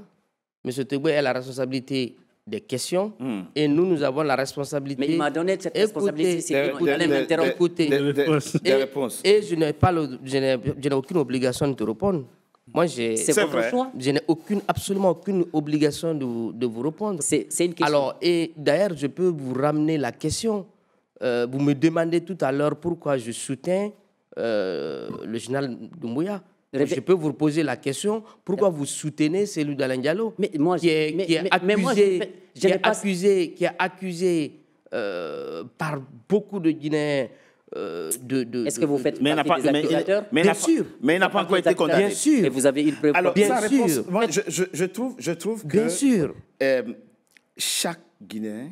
M. Teboué a la responsabilité des questions et nous avons la responsabilité... Mais il m'a donné cette responsabilité, sinon il allait m'interrompre. Des réponses. Et je n'ai aucune obligation de te répondre. Moi, c'est votre choix. Je n'ai absolument aucune obligation de vous répondre. C'est une question. Alors, et d'ailleurs, je peux vous ramener la question. Vous me demandez tout à l'heure pourquoi je soutiens le général Doumbouya. Je peux vous poser la question, pourquoi vous soutenez Cellou Dalein Diallo, qui est accusé par beaucoup de Guinéens. Est-ce que vous faites partie des accusateur? Bien sûr. Mais il n'a pas encore été condamné. Bien sûr. Et vous avez une preuve? Alors, bien sûr. Réponse, moi, je trouve que bien sûr. Chaque Guinéen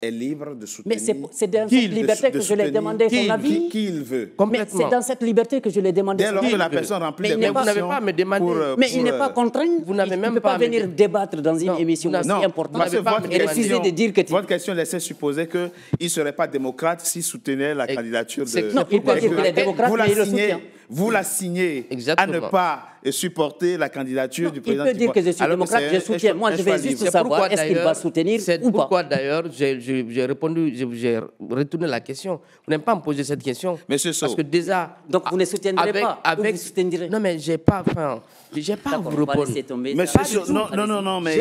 est libre de soutenir... Mais c'est dans cette liberté que je l'ai demandé son avis. Qui il veut. Mais c'est dans cette liberté que je l'ai demandé son avis. Dès lors que la personne remplit les conditions... Vous n'avez pas à me demander... Mais il n'est pas contraint. Vous n'avez même pas... Il ne peut pas venir débattre dans une émission aussi importante et refuser de dire que... Votre question laissait supposer qu'il ne serait pas démocrate s'il soutenait la candidature de... Non, il peut dire qu'il est démocrate, mais il le soutient. Vous la signez à ne pas supporter la candidature du président. Il peut dire que je suis démocrate, je soutiens. Moi, je vais juste savoir est-ce qu'il va soutenir ou pas. C'est pourquoi d'ailleurs j'ai répondu, j'ai retourné la question. Vous n'aimez pas me poser cette question. Monsieur Sow. Parce que déjà... Donc vous ne soutiendrez pas ou vous soutiendrez? Non, mais j'ai pas... Enfin, j'ai pas à vous répondre. Monsieur Sow, non, mais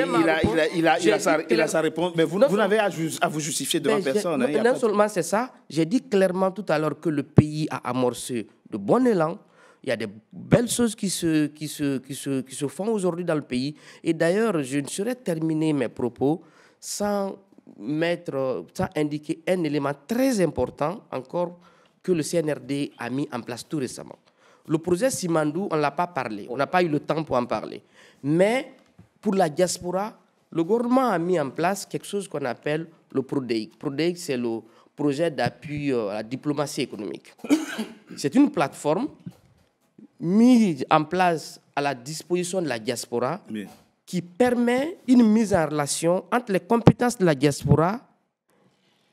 il a sa réponse. Mais vous n'avez à vous justifier devant personne. Non seulement c'est ça, j'ai dit clairement tout à l'heure que le pays a amorcé de bon élan. Il y a des belles choses qui se font aujourd'hui dans le pays. Et d'ailleurs, je ne saurais terminer mes propos sans indiquer un élément très important encore que le CNRD a mis en place tout récemment. Le projet Simandou, on ne l'a pas parlé. On n'a pas eu le temps pour en parler. Mais pour la diaspora, le gouvernement a mis en place quelque chose qu'on appelle le PRODEIC. PRODEIC, c'est le projet d'appui à la diplomatie économique. C'est une plateforme mise en place à la disposition de la diaspora qui permet une mise en relation entre les compétences de la diaspora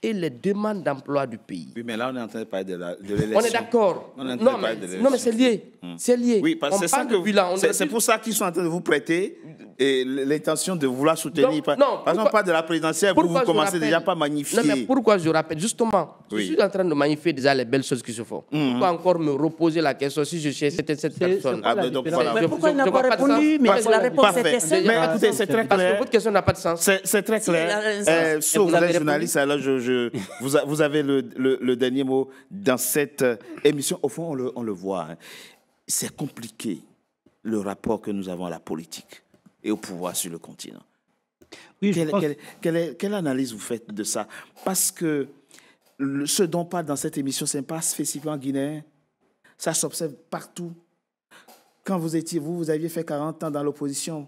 et les demandes d'emploi du pays. Oui, mais là, on est en train de parler de l'élection. On est d'accord. Non, mais c'est lié. C'est lié. Oui, parce que c'est pour ça qu'ils sont en train de vous prêter et l'intention de vouloir soutenir. Par exemple, pas de la présidentielle, vous commencez déjà pas à magnifier. Non, mais pourquoi je rappelle? Justement, je suis en train de magnifier déjà les belles choses qui se font. Pourquoi encore me reposer la question si je suis cette personne? Mais pourquoi il n'a pas répondu? Mais la réponse était celle. Mais écoutez, c'est très clair. Parce que votre question n'a pas de sens. C'est très clair. Sauf vous êtes journaliste, alors vous avez le dernier mot dans cette émission. Au fond, on le voit. C'est compliqué, le rapport que nous avons à la politique et au pouvoir sur le continent. Oui, quelle analyse vous faites de ça? Parce que ce dont on parle dans cette émission, ce n'est pas spécifiquement guinéen. Ça s'observe partout. Quand vous aviez fait 40 ans dans l'opposition.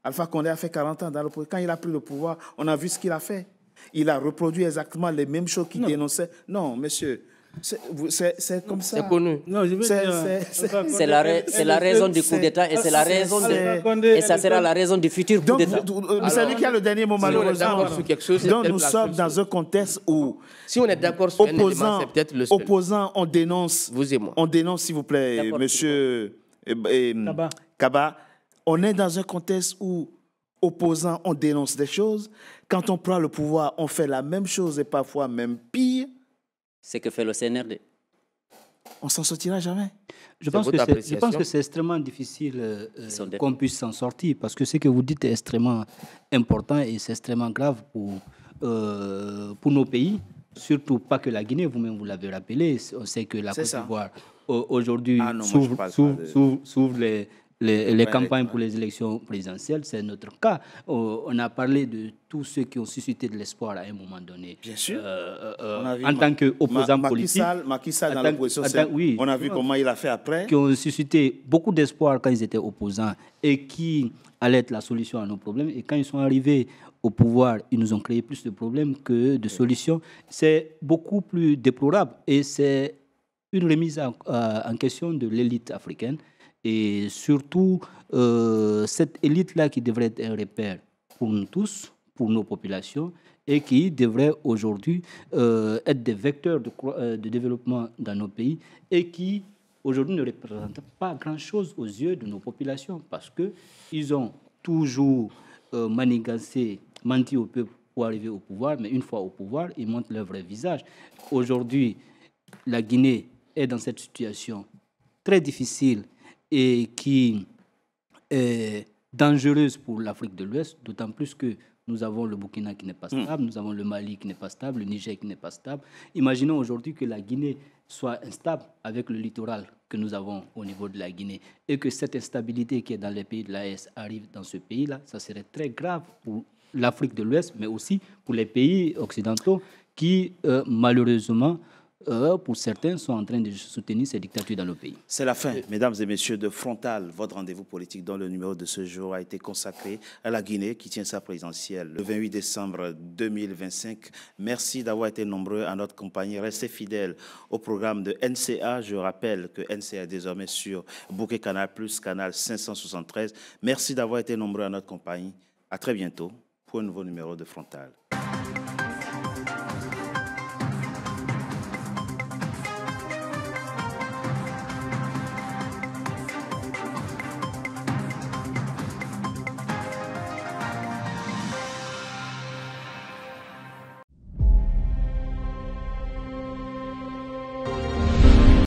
Alpha Condé a fait 40 ans dans l'opposition. Quand il a pris le pouvoir, on a vu ce qu'il a fait. Il a reproduit exactement les mêmes choses qu'il dénonçait. Non, monsieur, c'est comme ça. C'est connu. C'est la raison du coup d'État et c'est la raison et ça sera la raison du futur coup d'État. C'est lui qui a le dernier mot, malheureusement. Donc nous sommes dans un contexte où, si on est d'accord sur un élément, c'est peut-être le seul. Opposants, on dénonce. Vous et moi. On dénonce, s'il vous plaît, monsieur Kaba. On est dans un contexte où opposants, on dénonce des choses. Quand on prend le pouvoir, on fait la même chose et parfois même pire. C'est que fait le CNRD. On s'en sortira jamais. Je pense que c'est extrêmement difficile qu'on puisse s'en sortir parce que ce que vous dites est extrêmement important et c'est extrêmement grave pour nos pays. Surtout pas que la Guinée, vous-même vous l'avez rappelé. On sait que la Côte d'Ivoire aujourd'hui s'ouvre les campagnes pour les élections présidentielles, c'est notre cas. On a parlé de tous ceux qui ont suscité de l'espoir à un moment donné. Bien sûr. En tant qu'opposant politique. Macky Sall dans l'opposition, on a vu comment il a fait après. Qui ont suscité beaucoup d'espoir quand ils étaient opposants et qui allaient être la solution à nos problèmes. Et quand ils sont arrivés au pouvoir, ils nous ont créé plus de problèmes que de solutions. C'est beaucoup plus déplorable et c'est une remise en question de l'élite africaine. Et surtout, cette élite-là qui devrait être un repère pour nous tous, pour nos populations, et qui devrait aujourd'hui être des vecteurs de développement dans nos pays, et qui aujourd'hui ne représentent pas grand-chose aux yeux de nos populations, parce qu'ils ont toujours menti au peuple pour arriver au pouvoir, mais une fois au pouvoir, ils montrent leur vrai visage. Aujourd'hui, la Guinée est dans cette situation très difficile et qui est dangereuse pour l'Afrique de l'Ouest, d'autant plus que nous avons le Burkina qui n'est pas stable, nous avons le Mali qui n'est pas stable, le Niger qui n'est pas stable. Imaginons aujourd'hui que la Guinée soit instable avec le littoral que nous avons au niveau de la Guinée et que cette instabilité qui est dans les pays de l'AES arrive dans ce pays-là, ça serait très grave pour l'Afrique de l'Ouest, mais aussi pour les pays occidentaux qui, malheureusement, pour certains, sont en train de soutenir ces dictatures dans le pays. C'est la fin, mesdames et messieurs, de Frontal, votre rendez-vous politique dont le numéro de ce jour a été consacré à la Guinée qui tient sa présidentielle le 28 décembre 2025. Merci d'avoir été nombreux à notre compagnie. Restez fidèles au programme de NCA. Je rappelle que NCA est désormais sur Bouquet Canal+, canal 573. Merci d'avoir été nombreux à notre compagnie. À très bientôt pour un nouveau numéro de Frontal.